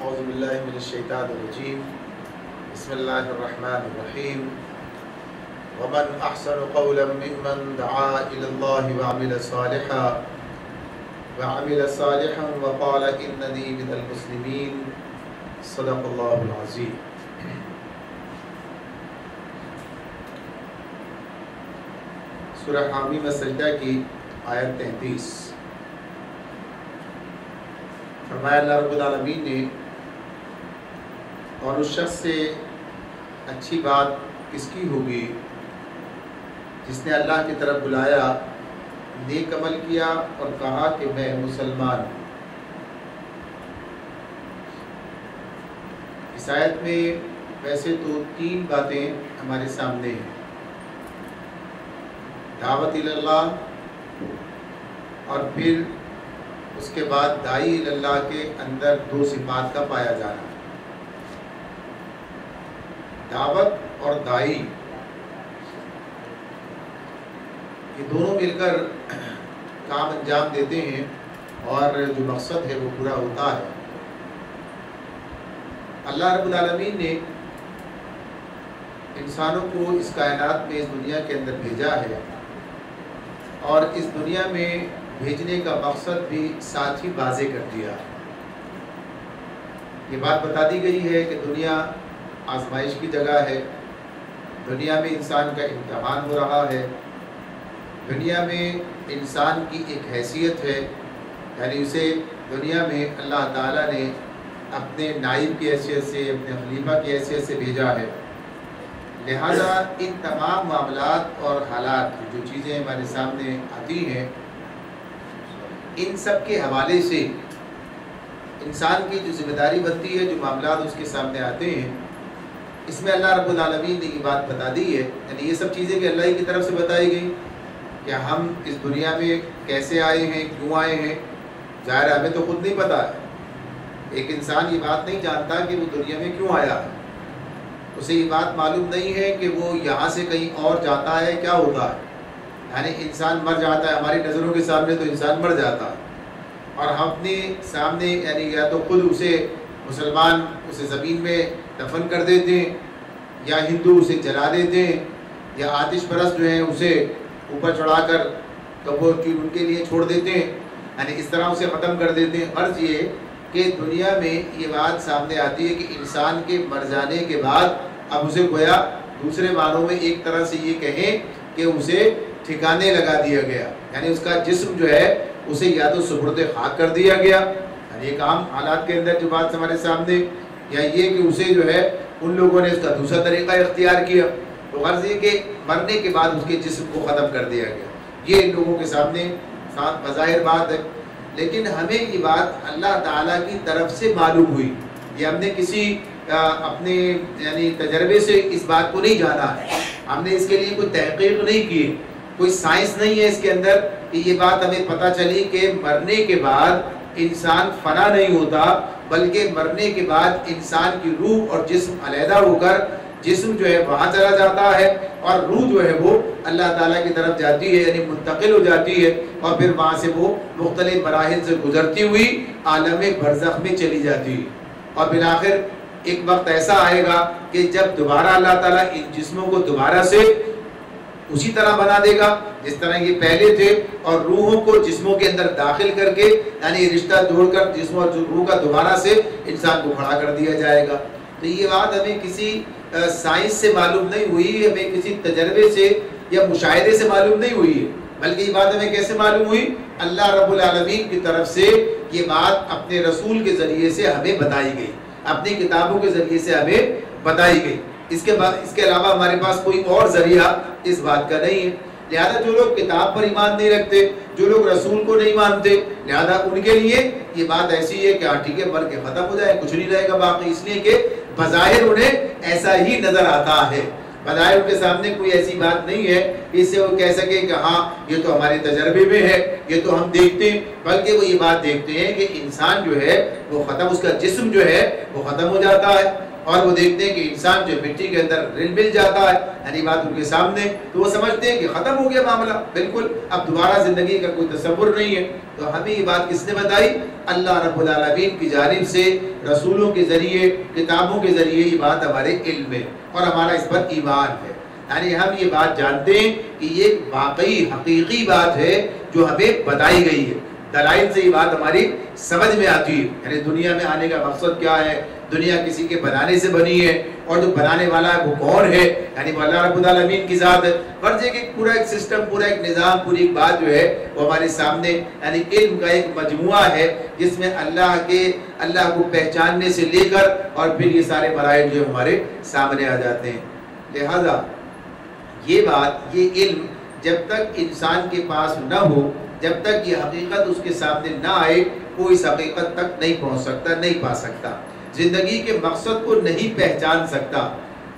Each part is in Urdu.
أعوذ بالله من الشيطان الرجيم بسم الله الرحمن الرحيم ومن أحسن قولا ممن دعا إلى الله وعمل صالحا وقال إنني من المسلمين صدق الله العظيم. سورہ حامیم السجدہ کی آیت 33 فرمایا اللہ رب العالمین نے اور اس شخص سے اچھی بات کس کی ہوگی جس نے اللہ کی طرف بلایا، نیک عمل کیا اور کہا کہ میں مسلمان ہوں۔ اس آیت میں ویسے تو 3 باتیں ہمارے سامنے ہیں، دعوت اللہ، اور پھر اس کے بعد داعی اللہ کے اندر 2 صفات کا پایا جانا، دعوت اور داعی، یہ دونوں مل کر کام انجام دیتے ہیں اور جو مقصد ہے وہ پورا ہوتا ہے۔ اللہ رب العالمین نے انسانوں کو اس کائنات میں اس دنیا کے اندر بھیجا ہے، اور اس دنیا میں بھیجنے کا مقصد بھی ساتھ ہی واضح کر دیا۔ یہ بات بتا دی گئی ہے کہ دنیا آزمائش کی جگہ ہے، دنیا میں انسان کا امتحان ہو رہا ہے، دنیا میں انسان کی ایک حیثیت ہے، یعنی اسے دنیا میں اللہ تعالیٰ نے اپنے نائب کی حیثیت سے، اپنے خلیفہ کی حیثیت سے بھیجا ہے۔ لہذا ان تمام معاملات اور حالات جو چیزیں ہمارے سامنے آتی ہیں، ان سب کے حوالے سے انسان کی جو ذمہ داری بنتی ہے، جو معاملات اس کے سامنے آتے ہیں، اس میں اللہ رب العالمین نے یہ بات بتا دی ہے، یعنی یہ سب چیزیں بھی اللہ کی طرف سے بتائی گئی کہ ہم اس دنیا میں کیسے آئے ہیں، کیوں آئے ہیں۔ ظاہر ہے ہمیں تو خود نہیں پتا ہے، ایک انسان یہ بات نہیں جانتا کہ وہ دنیا میں کیوں آیا ہے، اسے یہ بات معلوم نہیں ہے کہ وہ یہاں سے کہیں اور جاتا ہے، کیا ہوتا ہے۔ یعنی انسان مر جاتا ہے، ہماری نظروں کے سامنے تو انسان مر جاتا ہے، اور ہم اپنے سامنے یعنی یا تو خود اسے مسلمان اسے زمین میں دفن کر دیتے ہیں، یا ہندو اسے جلا دیتے ہیں، یا آتش پرست جو ہیں اسے اوپر چڑھا کر قبر کی ان کے لیے چھوڑ دیتے ہیں، یعنی اس طرح اسے ختم کر دیتے ہیں۔ غرض یہ کہ دنیا میں یہ بات سامنے آتی ہے کہ انسان کے مر جانے کے بعد اب اسے گویا دوسرے معنوں میں ایک طرح سے یہ کہیں کہ اسے ٹھکانے لگا دیا گیا، یعنی اس کا جسم جو ہے اسے یا تو سپرد خاک کر دیا گیا، یعنی ایک عام حالات کے اندر جو بات ہمارے سامنے، یا یہ کہ اسے جو ہے ان لوگوں نے اس کا دوسرا طریقہ اختیار کیا۔ تو غرض یہ کہ مرنے کے بعد اس کے جسم کو ختم کر دیا گیا، یہ ان لوگوں کے سامنے ساتھ بظاہر بات ہے، لیکن ہمیں یہ بات اللہ تعالیٰ کی طرف سے معلوم ہوئی، یہ ہم نے کسی اپنے یعنی تجربے سے اس بات کو نہیں جانا ہے، ہم نے اس کے لیے کوئی تحقیق نہیں کی، کوئی سائنس نہیں ہے اس کے اندر کہ یہ بات ہمیں پتہ چلی کہ مرنے کے بعد انسان فنا نہیں ہوتا، بلکہ مرنے کے بعد انسان کی روح اور جسم علیحدہ ہو کر جسم جو ہے وہاں چلا جاتا ہے، اور روح جو ہے وہ اللہ تعالیٰ کی طرف جاتی ہے، یعنی منتقل ہو جاتی ہے، اور پھر وہاں سے وہ مختلف مراحل سے گزرتی ہوئی عالم برزخ میں چلی جاتی ہے، اور بالآخر ایک وقت ایسا آئے گا کہ جب دوبارہ اللہ تعالیٰ ان جسموں کو دوبارہ سے اسی طرح بنا دے گا جس طرح یہ پہلے تھے، اور روحوں کو جسموں کے اندر داخل کر کے یعنی رشتہ جوڑ کر جسم اور روح کا دوبارہ سے انسان کو کھڑا کر دیا جائے گا۔ تو یہ بات ہمیں کسی سائنس سے معلوم نہیں ہوئی، ہمیں کسی تجربے سے یا مشاہدے سے معلوم نہیں ہوئی ہے، بلکہ یہ بات ہمیں کیسے معلوم ہوئی؟ اللہ رب العالمین کی طرف سے یہ بات اپنے رسول کے ذریعے سے ہمیں بتائی گئی، اپنی کتابوں کے ذریعے سے ہمیں بتائی گئی۔ اس کے علاوہ ہمارے پاس کوئی اور ذریعہ اس بات کا نہیں ہے۔ لہذا جو لوگ کتاب پر ایمان نہیں رکھتے، جو لوگ رسول کو نہیں مانتے، لہذا ان کے لیے یہ بات ایسی ہے کہ ٹھیک ہے مر کے ختم ہو جائے، کچھ نہیں رہے گا باقی، اس لیے کہ بظاہر انہیں ایسا ہی نظر آتا ہے، بظاہر ان کے سامنے کوئی ایسی بات نہیں ہے اس سے وہ کہہ سکے کہ ہاں یہ تو ہمارے تجربے میں ہے، یہ تو ہم دیکھتے ہیں، بلکہ وہ یہ بات دیکھتے ہیں کہ انسان جو ہے وہ ختم، اس کا جسم جو ہے وہ ختم ہو جاتا ہے، اور وہ دیکھتے ہیں کہ انسان جو مٹی کے اندر مل جاتا ہے یعنی بات ان کے سامنے، تو وہ سمجھتے ہیں کہ ختم ہو گیا معاملہ، بالکل اب دوبارہ زندگی کا کوئی تصور نہیں ہے۔ تو ہمیں یہ بات کس نے بتائی؟ اللہ رب العالمین کی جانب سے، رسولوں کے ذریعے، کتابوں کے ذریعے یہ بات ہمارے علم میں، اور ہمارا اس پر ایمان ہے، یعنی ہم یہ بات جانتے ہیں کہ یہ واقعی حقیقی بات ہے جو ہمیں بتائی گئی ہے، دلائل سے یہ بات ہماری سمجھ میں آتی ہے، یعنی دنیا میں آنے کا مقصد کیا ہے، دنیا کسی کے بنانے سے بنی ہے، اور جو بنانے والا ہے وہ کون ہے، یعنی وہ اللہ رب العالمین کی ذات ہے۔ فرض ہے کہ پورا ایک سسٹم، پورا ایک نظام، پوری ایک بات جو ہے وہ ہمارے سامنے، یعنی علم کا ایک مجموعہ ہے جس میں اللہ کو پہچاننے سے لے کر اور پھر یہ سارے مراحل جو ہمارے سامنے آ جاتے ہیں۔ لہذا یہ بات، یہ علم جب تک انسان کے پاس نہ ہو، جب تک یہ حقیقت اس کے سامنے نہ آئے، وہ اس حقیقت تک نہیں پہنچ سکتا، نہیں پا سکتا، زندگی کے مقصد کو نہیں پہچان سکتا۔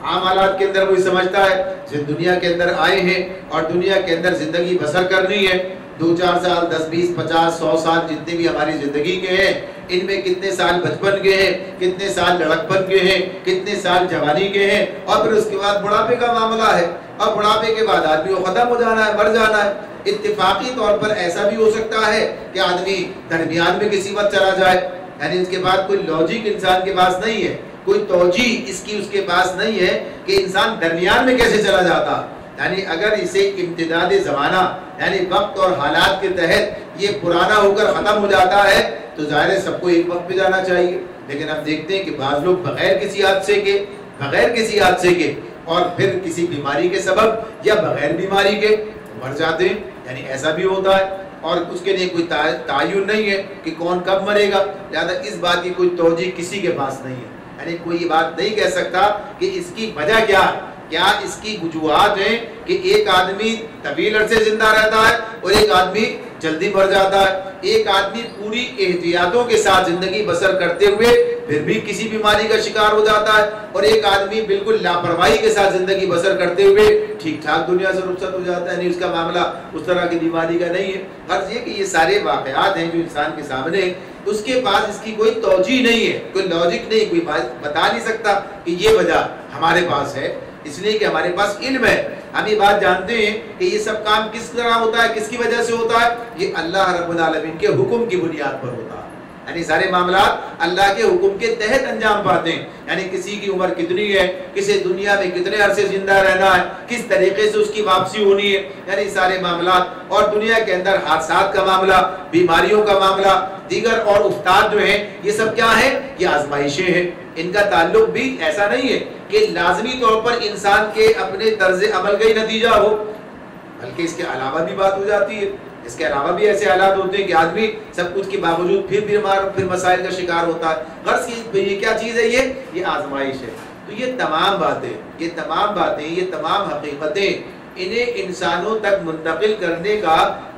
عام حالات کے اندر وہی سمجھتا ہے جو دنیا کے اندر آئے ہیں اور دنیا کے اندر زندگی بسر کرنی ہے، 2-4 سال، 10 20 50 100 سال جتنے بھی ہماری زندگی کے ہیں، ان میں کتنے سال بچپن کے ہیں، کتنے سال لڑکپن کے ہیں، کتنے سال جوانی کے ہیں، اور پھر اس کے بعد بڑھاپے کا معاملہ ہے، اور بڑھاپے کے بعد آدمی کو ختم ہو جانا ہے، مر جانا ہے۔ اتفاقی طور پر ایسا بھی ہو سکتا ہے کہ آدمی درمیان میں کسی وقت چلا جائے، یعنی اس کے بعد کوئی لاجک انسان کے پاس نہیں ہے، کوئی توجیہ اس کے پاس نہیں ہے کہ انسان درمیان میں کیسے چلا جاتا، یعنی اگر اسے امتداد زمانہ یعنی وقت اور حالات کے تحت یہ پرانا ہو کر ختم ہو جاتا ہے تو ظاہر ہے سب کو ایک وقت پہ جانا چاہیے، لیکن ہم دیکھتے ہیں کہ بعض لوگ بغیر کسی حادثے کے اور پھر کسی بیماری کے سبب یا بغیر بیماری کے مر جاتے ہیں، یعنی ایسا بھی ہوتا ہے، اور اس کے لیے کوئی تعین نہیں ہے کہ کون کب مرے گا، لہذا اس بات کی کوئی توجیہ کسی کے پاس نہیں ہے، یعنی کوئی یہ بات نہیں کہہ سکتا کہ اس کی وجہ کیا اس کی وجوہات ہیں کہ ایک آدمی طویل عرصے زندہ رہتا ہے اور ایک آدمی جلدی مر جاتا ہے، ایک آدمی پوری احتیاطوں کے ساتھ زندگی بسر کرتے ہوئے پھر بھی کسی بیماری کا شکار ہو جاتا ہے، اور ایک آدمی بالکل لاپرواہی کے ساتھ زندگی بسر کرتے ہوئے ٹھیک ٹھاک دنیا سے رخصت ہو جاتا ہے، یعنی اس کا معاملہ اس طرح کی بیماری کا نہیں ہے۔ غرض یہ کہ یہ سارے واقعات ہیں جو انسان کے سامنے، اس کے پاس اس کی کوئی توجیہ نہیں ہے، کوئی لاجک نہیں، کوئی بتا نہیں سکتا کہ یہ وجہ ہمارے پاس ہے، اس لیے کہ ہمارے پاس علم ہے، ہم یہ بات جانتے ہیں کہ یہ سب کام کس طرح ہوتا ہے، کس کی وجہ سے ہوتا ہے، یہ اللہ رب العالمین کے حکم کی بنیاد پر ہوتا ہے، یعنی سارے معاملات اللہ کے حکم کے تحت انجام پاتے ہیں، یعنی کسی کی عمر کتنی ہے، کسی دنیا میں کتنے عرصے زندہ رہنا ہے، کس طریقے سے اس کی واپسی ہونی ہے، یعنی سارے معاملات، اور دنیا کے اندر حادثات کا معاملہ، بیماریوں کا معاملہ، دیگر اور افتاد جو ہیں، یہ سب کیا ہیں؟ یہ آزمائشیں ہیں، ان کا تعلق بھی ایسا نہیں ہے کہ لازمی طور پر انسان کے اپنے طرز عمل کا ہی نتیجہ ہو، بلکہ اس کے علاوہ بھی بات ہو جاتی ہے، اس کے علاوہ بھی ایسے حالات ہوتے ہیں کہ آدمی سب کچھ کے باوجود پھر مسائل کا شکار ہوتا ہے۔ غرض یہ کیا چیز ہے؟ یہ آزمائش ہے۔ تو یہ تمام باتیں، یہ تمام حقیقتیں، انہیں انسانوں تک منتقل کرنے کا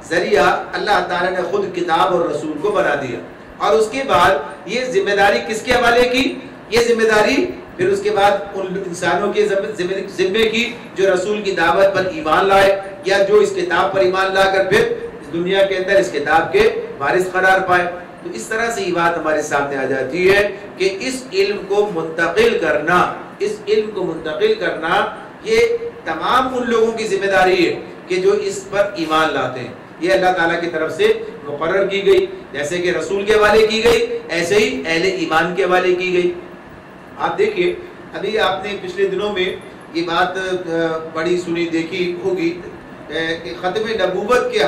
ذریعہ اللہ تعالیٰ نے خود کتاب اور رسول کو بنا دیا، اور اس کے بعد یہ ذمہ داری کس کے حوالے کی؟ یہ ذمہ داری پھر اس کے بعد ان انسانوں کے ذمے کی جو رسول کی دعوت پر ایمان لائے، یا جو اس کتاب پر ایمان لا کر پھر اس دنیا کے اندر اس کتاب کے وارث قرار پائے۔ تو اس طرح سے یہ بات ہمارے سامنے آ جاتی ہے کہ اس علم کو منتقل کرنا یہ تمام ان لوگوں کی ذمہ داری ہے کہ جو اس پر ایمان لاتے ہیں، یہ اللہ تعالیٰ کی طرف سے مقرر کی گئی، جیسے کہ رسول کے حوالے کی گئی ایسے ہی اہل ایمان کے حوالے کی گئی۔ آپ دیکھیے، ابھی آپ نے پچھلے دنوں میں یہ بات بڑی سنی دیکھی ہوگی کہ ختم نبوت کے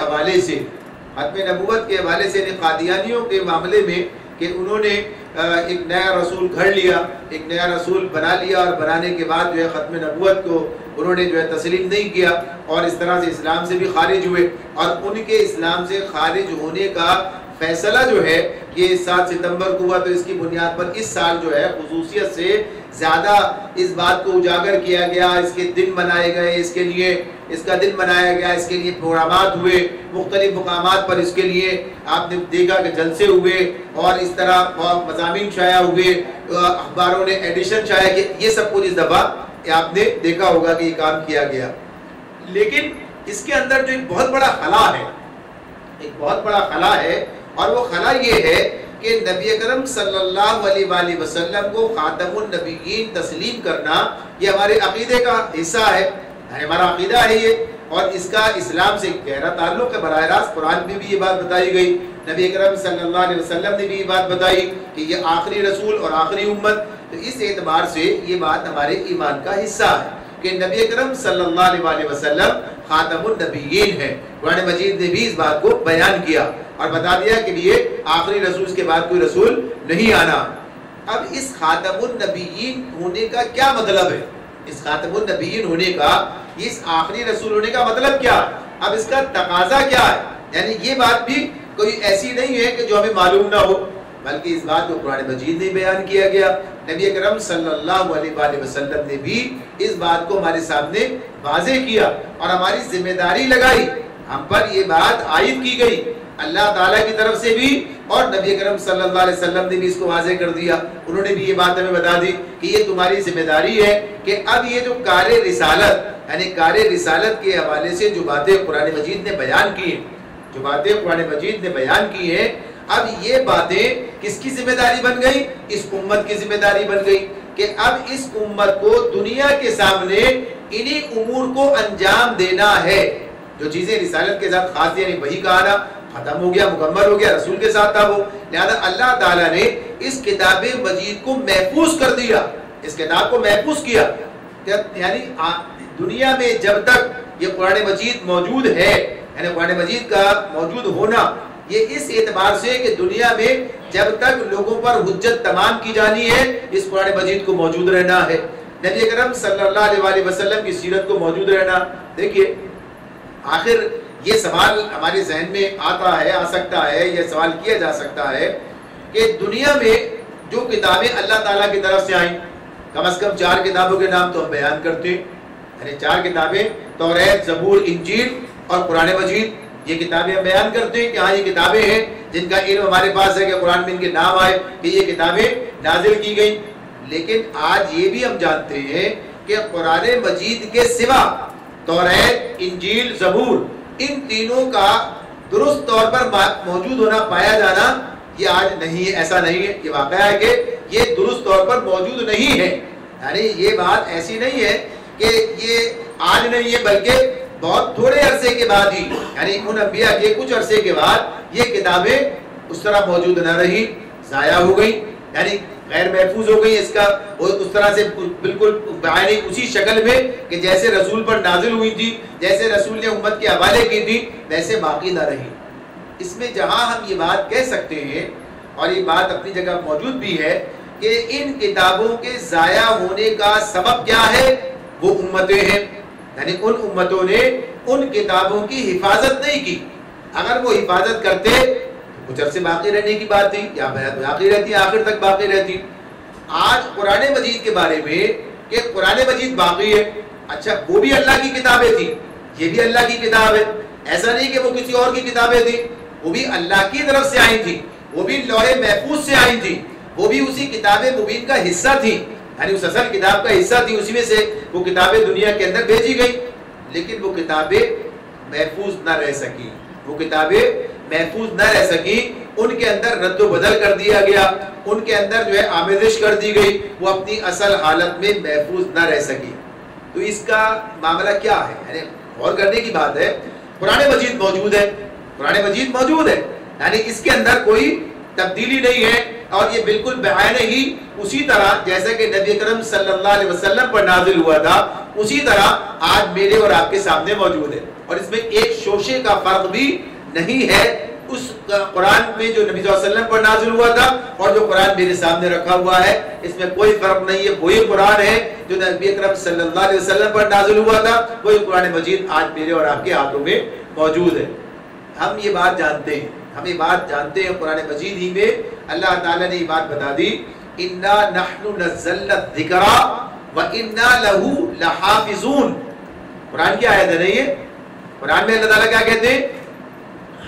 حوالے سے قادیانیوں کے معاملے میں کہ انہوں نے ایک نیا رسول گھڑ لیا، ایک نیا رسول بنا لیا، اور بنانے کے بعد جو ہے ختم نبوت کو انہوں نے جو ہے تسلیم نہیں کیا، اور اس طرح سے اسلام سے بھی خارج ہوئے، اور ان کے اسلام سے خارج ہونے کا فیصلہ جو ہے یہ 7 ستمبر کو ہوا۔ تو اس کی بنیاد پر اس سال جو ہے خصوصیت سے زیادہ اس بات کو اجاگر کیا گیا، اس کے دن منائے گئے، اس کا دن منایا گیا، اس کے لیے پروگرامات ہوئے مختلف مقامات پر، اس کے لیے آپ نے دیکھا کہ جلسے ہوئے، اور اس طرح مضامین شائع ہوئے، اخباروں نے ایڈیشن شائع کیا، یہ سب کچھ اس دفعہ آپ نے دیکھا ہوگا کہ یہ کام کیا گیا۔ لیکن اس کے اندر جو ایک بہت بڑا خلا ہے، اور وہ خلا یہ ہے کہ نبی اکرم صلی اللہ علیہ وآلہ وسلم کو خاتم النبیین تسلیم کرنا یہ ہمارے عقیدے کا حصہ ہے، ہمارا عقیدہ ہے یہ، اور اس کا اسلام سے گہرا تعلق ہے۔ براہ راست قرآن میں بھی یہ بات بتائی گئی، نبی اکرم صلی اللہ علیہ وسلم نے بھی یہ بات بتائی کہ یہ آخری رسول اور آخری امت، تو اس اعتبار سے یہ بات ہمارے ایمان کا حصہ ہے کہ نبی اکرم صلی اللہ علیہ وآلہ وسلم خاتم النبیین ہے۔ قرآن مجید نے بھی اس بات کو بیان کیا اور بتا دیا کہ یہ آخری رسول، اس کے بعد کوئی رسول نہیں آنا۔ اب اس خاتم النبیین ہونے کا کیا مطلب ہے؟ اس خاتم النبیین ہونے کا، اس آخری رسول ہونے کا مطلب کیا؟ اب اس کا تقاضا کیا ہے؟ یعنی یہ بات بھی کوئی ایسی نہیں ہے کہ جو ہمیں معلوم نہ ہو، بلکہ اس بات کو قرآن مجید نے بیان کیا گیا۔ نبی اکرم صلی اللہ علیہ وآلہ وسلم نے بھی اس بات کو ہمارے سامنے واضح کیا اور ہماری ذمہ داری لگائی، ہم پر یہ بات عائد کی گئی اللہ تعالیٰ کی طرف سے بھی، اور نبی اکرم صلی اللہ علیہ وسلم نے بھی اس کو واضح کر دیا۔ انہوں نے بھی یہ بات ہمیں بتا دی کہ یہ تمہاری ذمہ داری ہے کہ اب یہ جو کار رسالت، یعنی کار رسالت کے حوالے سے جو باتیں قرآن مجید نے بیان کی ہیں، جو باتیں قرآن مجید نے بیان کی ہیں، اب یہ باتیں کس کی ذمہ داری بن گئی؟ اس امت کی ذمہ داری بن گئی کہ اب اس امت کو دنیا کے سامنے انہی امور کو انجام دینا ہے جو چیزیں رسالت کے ساتھ خاص، یعنی وحی کا آنا ختم ہو گیا، مکمل ہو گیا، رسول کے ساتھ تھا وہ، لہذا اللہ تعالیٰ نے اس کتاب مجید کو محفوظ کر دیا، اس کتاب کو محفوظ کیا، یعنی دنیا میں جب تک یہ قرآن مجید موجود ہے، یعنی قرآن مجید کا موجود ہونا یہ اس اعتبار سے کہ دنیا میں جب تک لوگوں پر حجت تمام کی جانی ہے اس قرآن مجید کو موجود رہنا ہے، نبی اکرم صلی اللہ علیہ وآلہ وسلم کی سیرت کو موجود رہنا۔ دیکھیے آخر یہ سوال ہمارے ذہن میں آتا ہے، آ سکتا ہے، یہ سوال کیا جا سکتا ہے کہ دنیا میں جو کتابیں اللہ تعالیٰ کی طرف سے آئیں، کم از کم 4 کتابوں کے نام تو ہم بیان کرتے ہیں، یعنی 4 کتابیں، توریت، زبور، انجیل اور قرآن مجید، یہ کتابیں ہم بیان کرتے ہیں کہ ہاں یہ کتابیں ہیں جن کا علم ہمارے پاس ہے کہ قرآن میں ان کے نام آئے کہ یہ کتابیں نازل کی گئیں۔ لیکن آج یہ بھی ہم جانتے ہیں کہ قرآن مجید کے سوا توریت، انجیل، زبور، ان تینوں کا درست طور پر موجود ہونا، پایا جانا یہ آج نہیں ہے، ایسا نہیں ہے، یہ واقعہ ہے کہ یہ درست طور پر موجود نہیں ہے، یعنی یہ بات ایسی نہیں ہے کہ یہ آج نہیں ہے بلکہ بہت تھوڑے عرصے کے بعد ہی، یعنی ان انبیاء کے کچھ عرصے کے بعد یہ کتابیں اس طرح موجود نہ رہی، ضائع ہو گئی، یعنی غیر محفوظ ہو گئی، اس کا اس طرح سے بالکل یعنی اسی شکل میں کہ جیسے رسول پر نازل ہوئی تھی، جیسے رسول نے امت کے حوالے کی تھی ویسے باقی نہ رہی۔ اس میں جہاں ہم یہ بات کہہ سکتے ہیں اور یہ بات اپنی جگہ موجود بھی ہے کہ ان کتابوں کے ضائع ہونے کا سبب کیا ہے، وہ امتیں ہیں، یعنی ان امتوں نے ان کتابوں کی حفاظت نہیں کی۔ اگر وہ حفاظت کرتے تو کچھ عرصے باقی رہنے کی بات تھی، یا باقی رہتی، آخر تک باقی رہتی۔ آج قرآن مجید کے بارے میں کہ قرآن مجید باقی ہے، اچھا وہ بھی اللہ کی کتابیں تھیں، یہ بھی اللہ کی کتاب ہے، ایسا نہیں کہ وہ کسی اور کی کتابیں تھیں، وہ بھی اللہ کی طرف سے آئی تھیں، وہ بھی لوح محفوظ سے آئی تھیں، وہ بھی اسی کتاب مبین کا حصہ تھیں، یعنی اس اصل کتاب کا حصہ تھی، اسی میں سے وہ کتابیں دنیا کے اندر بھیجی گئی، لیکن وہ کتابیں محفوظ نہ رہ سکی، وہ کتابیں محفوظ نہ رہ سکی، ان کے اندر رد و بدل کر دیا گیا، ان کے اندر جو ہے آمیزش کر دی گئی، وہ اپنی اصل حالت میں محفوظ نہ رہ سکی۔ تو اس کا معاملہ کیا ہے، یعنی غور کرنے کی بات ہے۔ قرآن مجید موجود ہے، قرآن مجید موجود ہے، یعنی اس کے اندر کوئی تبدیلی نہیں ہے، اور یہ بالکل بعین ہی اسی طرح جیسا کہ نبی اکرم صلی اللہ علیہ وسلم پر نازل ہوا تھا اسی طرح آج میرے اور آپ کے سامنے موجود ہے، اور اس میں ایک شوشے کا فرق بھی نہیں ہے اس قرآن میں جو نبی صلی اللہ علیہ وسلم پر نازل ہوا تھا اور جو قرآن میرے سامنے رکھا ہوا ہے، اس میں کوئی فرق نہیں ہے، وہی قرآن ہے جو نبی اکرم صلی اللہ علیہ وسلم پر نازل ہوا تھا، وہی قرآن مجید آج میرے اور آپ کے ہاتھوں میں موجود ہے۔ ہم یہ بات جانتے ہیں، ہم یہ بات جانتے ہیں، قرآن مجید ہی میں اللہ تعالیٰ نے یہ بات بتا دی، اِنَّا نَحْنُ نَزَّلْنَا الذِّكْرَ وَإِنَّا لَهُ لَحَافِظُونَ۔ قرآن کی آیت ہے نہیں ہے؟ قرآن میں اللہ تعالیٰ کیا کہتے ہیں؟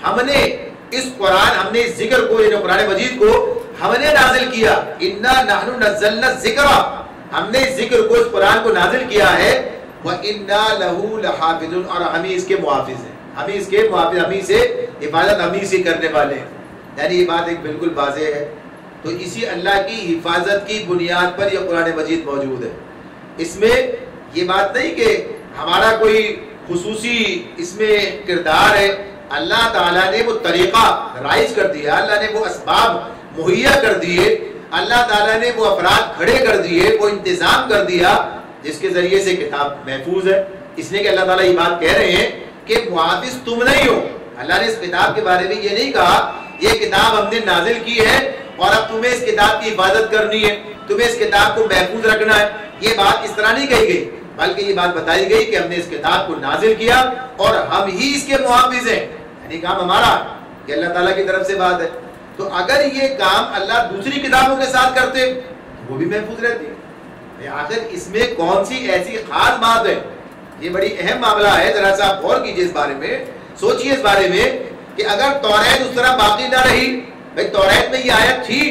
ہم نے اس قرآن، ہم نے اس ذکر کو، یعنی قرآن مجید کو ہم نے نازل کیا، اِنَّا نَحْنُ نَزَّلْنَا الذِّكْرَ، ہم نے اس ذکر کو، اس قرآن کو نازل کیا ہے، وَإِنَّا لَهُ لَحَافِظُونَ، اور ہم ہی اس کے محافظ ہیں، ہم ہی اس کے محافظ، ہم ہی سے حفاظت، ہم ہی سے کرنے والے ہیں۔ یعنی یہ بات ایک بالکل واضح ہے. تو اسی اللہ کی حفاظت کی بنیاد پر یہ قرآن مجید موجود ہے. اس میں یہ بات نہیں کہ ہمارا کوئی خصوصی اس میں کردار ہے. اللہ تعالیٰ نے وہ طریقہ رائج کر دیا, اللہ نے وہ اسباب مہیا کر دیے, اللہ تعالیٰ نے وہ افراد کھڑے کر دیے, وہ انتظام کر دیا جس کے ذریعے سے کتاب محفوظ ہے. اس لیے کہ اللہ تعالیٰ یہ بات کہہ رہے ہیں کہ محافظ تم نہیں ہو. اللہ نے اس کتاب کے بارے میں یہ نہیں کہا یہ کتاب ہم نے نازل کی ہے اور اب تمہیں اس کتاب کی حفاظت کرنی ہے, تمہیں اس کتاب کو محفوظ رکھنا ہے. یہ بات اس طرح نہیں کہی گئی, بلکہ یہ بات بتائی گئی کہ ہم نے اس کتاب کو نازل کیا اور ہم ہی اس کے محافظ ہیں. یعنی کام ہمارا, یہ اللہ تعالیٰ کی طرف سے بات ہے. تو اگر یہ کام اللہ دوسری کتابوں کے ساتھ کرتے وہ بھی محفوظ رہتی. آخر اس میں کون سی ایسی خاص بات ہے؟ یہ بڑی اہم معاملہ ہے. ذرا سا آپ غور کیجئے اس بارے میں, سوچئے اس بارے میں کہ اگر توریت اس طرح باقی نہ رہی, بھئی توریت میں یہ آیت تھی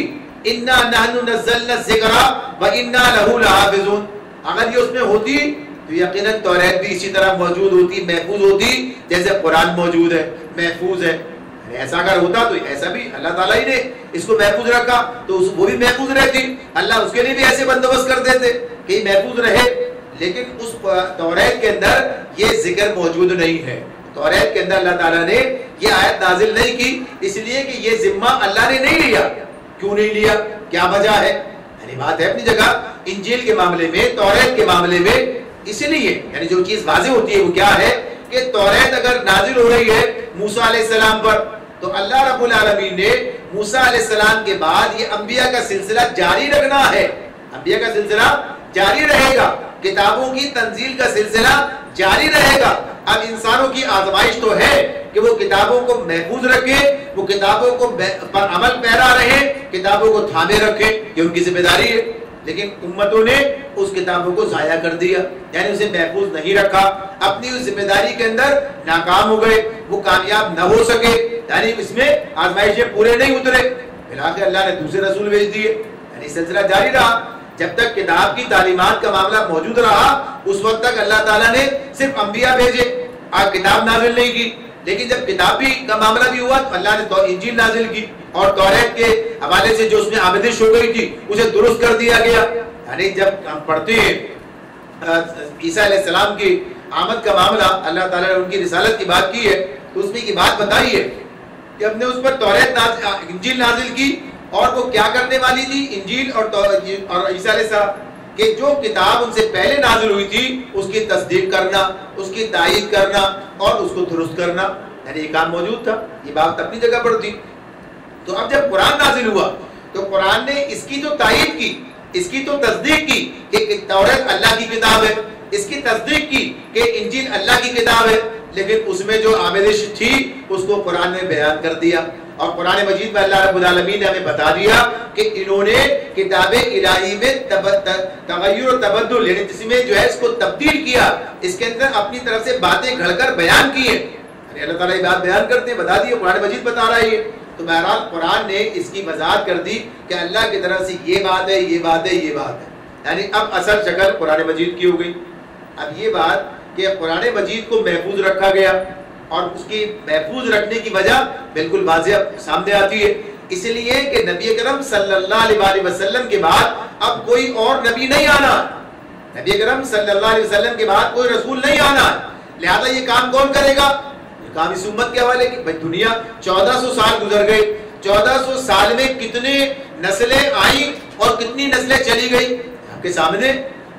اِنَّا نَحْنُ نَزَّلْنَا الذِّكْرَ وَإِنَّا لَهُ لَحَافِظُونَ, اگر یہ اس میں ہوتی تو یقیناً توریت بھی اسی طرح موجود ہوتی, محفوظ ہوتی جیسے قرآن موجود ہے, محفوظ ہے. ایسا اگر ہوتا تو ایسا بھی اللہ تعالیٰ ہی نے اس کو محفوظ رکھا تو وہ بھی محفوظ رہتی. اللہ اس کے لیے بھی ایسے بندوبست کر دیتے کہ یہ محفوظ رہے. لیکن اس توریت کے اندر یہ ذکر موجود نہیں ہے. توریت کے اندر اللہ تعالیٰ نے یہ آیت نازل نہیں کی اس لیے کہ یہ ذمہ اللہ نے نہیں لیا. کیوں نہیں لیا, کیا وجہ ہے؟ یعنی بات ہے اپنی جگہ. انجیل کے معاملے میں, توریت کے معاملے میں اس لیے یعنی جو چیز واضح ہوتی ہے وہ کیا ہے کہ توریت اگر نازل ہو رہی ہے موسیٰ علیہ السلام پر تو اللہ رب العالمین نے موسیٰ علیہ السلام کے بعد یہ انبیاء کا سلسلہ جاری رکھنا ہے. انبیاء کا سلسلہ جاری رہے گا, کتابوں کی تنزیل کا سلسلہ جاری رہے گا. اب انسانوں کی آزمائش تو ہے کہ وہ کتابوں کو محفوظ رکھے, وہ کتابوں کو پر عمل پیرا رہے, کتابوں کو تھامے رکھے, یہ ان کی ذمہ داری ہے. لیکن امتوں نے اس کتابوں کو ضائع کر دیا, یعنی اسے محفوظ نہیں رکھا, اپنی اس ذمہ داری کے اندر ناکام ہو گئے, وہ کامیاب نہ ہو سکے, یعنی اس میں آزمائشیں پورے نہیں اترے. پھر اللہ نے دوسرے رسول بھیج دیے. یعنی سلسلہ جاری رہا. جب تک کتاب کی تعلیمات کا معاملہ موجود رہا اس وقت تک اللہ تعالیٰ نے صرف انبیاء بھیجے, کتاب نازل نہیں کی. لیکن جب کتابی کا معاملہ بھی ہوا تو اللہ نے انجیل نازل کی اور توریت کے حوالے سے جو اس میں آمدش ہو گئی تھی اسے درست کر دیا گیا. یعنی جب ہم پڑھتے ہیں عیسیٰ علیہ السلام کی آمد کا معاملہ, اللہ تعالیٰ نے ان کی رسالت کی بات کی ہے تو اس میں کی بات بتائی ہے کہ ہم نے اس پر توریت انجیل نازل کی اور وہ کیا کرنے والی تھی انجیل اور عیسیٰ علیہ السلام کہ جو کتاب ان سے پہلے نازل ہوئی تھی اس کی تصدیق کرنا, اس کی تائید کرنا اور اس کو درست کرنا. یعنی یہ کام موجود تھا, یہ بات اپنی جگہ پر تھی. تو اب جب قرآن نازل ہوا تو قرآن نے اس کی تو تائید کی, اس کی تو تصدیق کی کہ توریت اللہ کی کتاب ہے, اس کی تصدیق کی کہ انجیل اللہ کی کتاب ہے, لیکن اس میں جو آمیزش تھی اس کو قرآن نے بیان کر دیا. اور قرآن مجید میں اللہ رب العالمین نے ہمیں بتا دیا کہ انہوں نے کتاب الہی میں تغیر و تبدل یعنی جس میں جو ہے اس کو تبدیل کیا, اس کے اندر اپنی طرف سے باتیں گھڑ کر بیان کی ہیں. یعنی اللہ تعالیٰ یہ بات بیان کرتے ہیں, بتا دی, قرآن مجید بتا رہا ہے. تو بہرحال قرآن نے اس کی وضاحت کر دی کہ اللہ کی طرف سے یہ بات ہے, یہ بات ہے, یہ بات ہے. یعنی اب اصل شکل قرآن مجید کی ہو گئی. اب یہ بات کہ قرآن مجید کو محفوظ رکھا گیا اور اس کی محفوظ رکھنے کی وجہ بالکل واضح سامنے آتی ہے. اس لیے کہ نبی اکرم صلی اللہ علیہ وسلم کے بعد اب کوئی اور نبی نہیں آنا, نبی اکرم صلی اللہ علیہ وسلم کے بعد کوئی رسول نہیں آنا. لہذا یہ کام کون کرے گا؟ یہ کام اس امت کے حوالے کی. دنیا 1400 سال گزر گئے, 1400 سال میں کتنے نسلیں آئیں اور کتنی نسلیں چلی گئی آپ کے سامنے.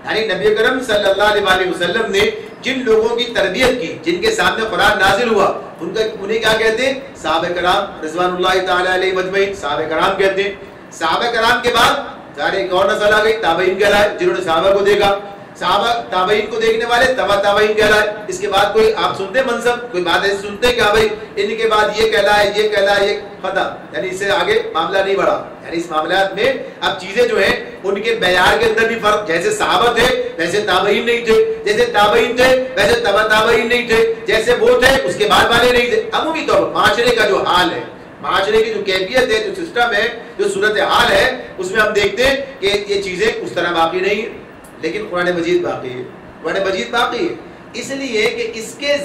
یعنی نبی اکرم صلی اللہ علیہ وسلم نے جن لوگوں کی تربیت کی, جن کے سامنے قرآن نازل ہوا, انہیں کیا کہتے ہیں؟ صحابہ کرام رضوان اللہ تعالی علیہ مجمعین, صحابہ کرام کہتے ہیں. صحابہ کرام کے بعد ظاہر ایک اور نسل آ گئی, تابعین کہلائے, جنہوں نے صحابہ کو دیکھا. صحابہ تابعین کو دیکھنے والے تبع تابعین کہلائے. اس کے بعد کوئی آپ سنتے منصب, کوئی بات ایسی سنتے کہ بھائی ان کے بعد یہ کہلائے, یہ کہلائے, یہ ختم. یعنی اس سے آگے معاملہ نہیں بڑھا. یعنی اس معاملات میں اب چیزیں جو ہیں ان کے معیار کے اندر بھی فرق, جیسے صحابہ تھے ویسے تابعین نہیں تھے, جیسے تابعین تھے ویسے تبع تابعین نہیں تھے, جیسے وہ تھے اس کے بعد والے نہیں تھے. عمومی طور پر معاشرے کا جو حال ہے, معاشرے کی جو کیفیت ہے, جو سسٹم ہے, جو صورتحال ہے, اس میں ہم دیکھتے ہیں کہ یہ چیزیں اس طرح باقی نہیں ہیں. لیکن قرآن مجید باقی ہے, قرآن مجید باقی ہے. اس لیے کہ اس کے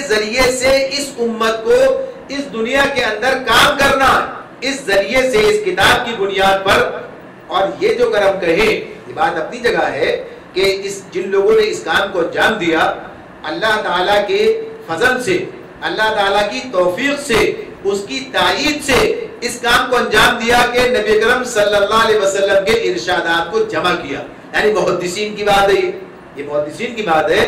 ذریعے سے اس امت کو اس دنیا کے اندر کام کرنا اس ذریعے سے اس کتاب کی بنیاد پر. اور یہ جو اگر ہم کہیں یہ بات اپنی جگہ ہے کہ جن لوگوں نے اس کام کو انجام دیا اللہ تعالیٰ کے فضل سے, اللہ تعالیٰ کی توفیق سے, اس کی تائید سے اس کام کو انجام دیا کہ نبی کرم صلی اللہ علیہ وسلم کے ارشادات کو جمع کیا. یعنی محدثین کی بات ہے, یہ محدثین کی بات ہے.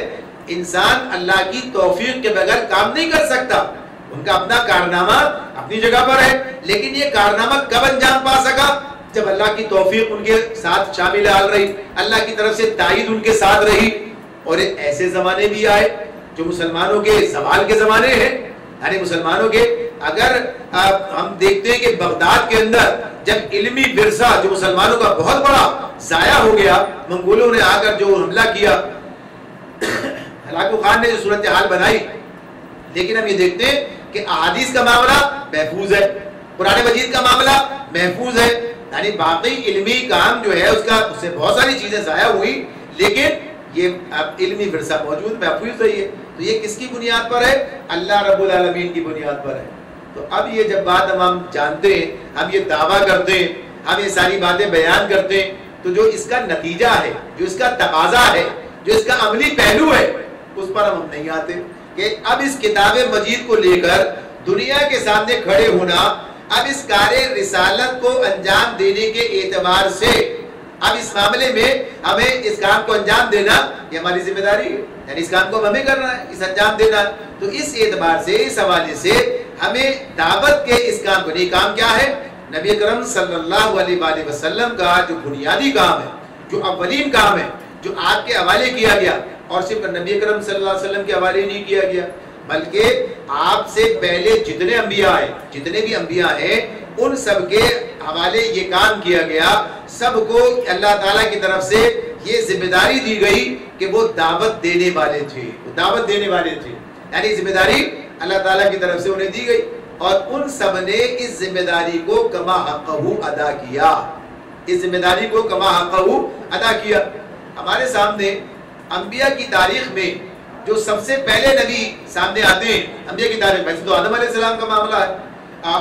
انسان اللہ کی توفیق کے بغیر کام نہیں کر سکتا. ان کا اپنا کارنامہ اپنی جگہ پر ہے, لیکن یہ کارنامہ کب انجام پا سکا؟ جب اللہ کی توفیق ان کے ساتھ شامل حال رہی, اللہ کی طرف سے تائید ان کے ساتھ رہی. اور ایسے زمانے بھی آئے جو مسلمانوں کے زوال کے زمانے ہیں. یعنی مسلمانوں کے اگر ہم دیکھتے ہیں کہ بغداد کے اندر جب علمی ورثہ جو مسلمانوں کا بہت بڑا ضائع ہو گیا, منگولوں نے آ کر جو حملہ کیا, ہلاکو خان نے جو صورتحال بنائی, لیکن ہم یہ دیکھتے ہیں کہ احادیث کا معاملہ محفوظ ہے, قرآن مجید کا معاملہ محفوظ ہے. یعنی باقی علمی کام جو ہے اس سے بہت ساری چیزیں ضائع ہوئی, لیکن یہ علمی ورثہ موجود محفوظ رہی ہے. تو یہ کس کی بنیاد پر ہے؟ اللہ رب العالمین کی بنیاد پر ہے. تو اب یہ جب بات ہم جانتے ہیں, ہم یہ دعویٰ کرتے ہیں, ہم یہ ساری باتیں بیان کرتے ہیں, تو جو اس کا نتیجہ ہے, جو اس کا تقاضا ہے, جو اس کا عملی پہلو ہے, اس پر ہم نہیں آتے کہ اب اس کتاب مجید کو لے کر دنیا کے سامنے کھڑے ہونا, اب اس کار رسالت کو انجام دینے کے اعتبار سے اب اس معاملے میں ہمیں اس کام کو انجام دینا یہ ہماری ذمہ داری ہے. یعنی اس کام کو ہمیں کرنا ہے, اس انجام دینا ہے. تو اس اعتبار سے, اس حوالے سے ہمیں دعوت کے اس کام کو, نہیں کام کیا ہے؟ نبی کرم صلی اللہ علیہ وآلہ وسلم کا جو بنیادی کام ہے, جو اولین کام ہے, جو آپ کے حوالے کیا گیا, اور صرف نبی کرم صلی اللہ علیہ وسلم کے حوالے نہیں کیا گیا, بلکہ آپ سے پہلے جتنے انبیاء ہیں, جتنے بھی انبیاء ہیں, ان سب کے حوالے یہ کام کیا گیا. سب کو اللہ تعالیٰ کی طرف سے یہ ذمہ داری دی گئی کہ وہ دعوت دینے والے تھے, وہ دعوت دینے والے تھے. یعنی ذمہ داری اللہ تعالیٰ کی طرف سے انہیں دی گئی, اور ان سب نے اس ذمہ داری کو کما حقہ ادا کیا, اس ذمہ داری کو کما حقہ ادا کیا. ہمارے سامنے انبیاء کی تاریخ میں جو سب سے پہلے نبی سامنے آتے ہیں, انبیاء کی تاریخ میں تو آدم علیہ السلام کا معاملہ ہے.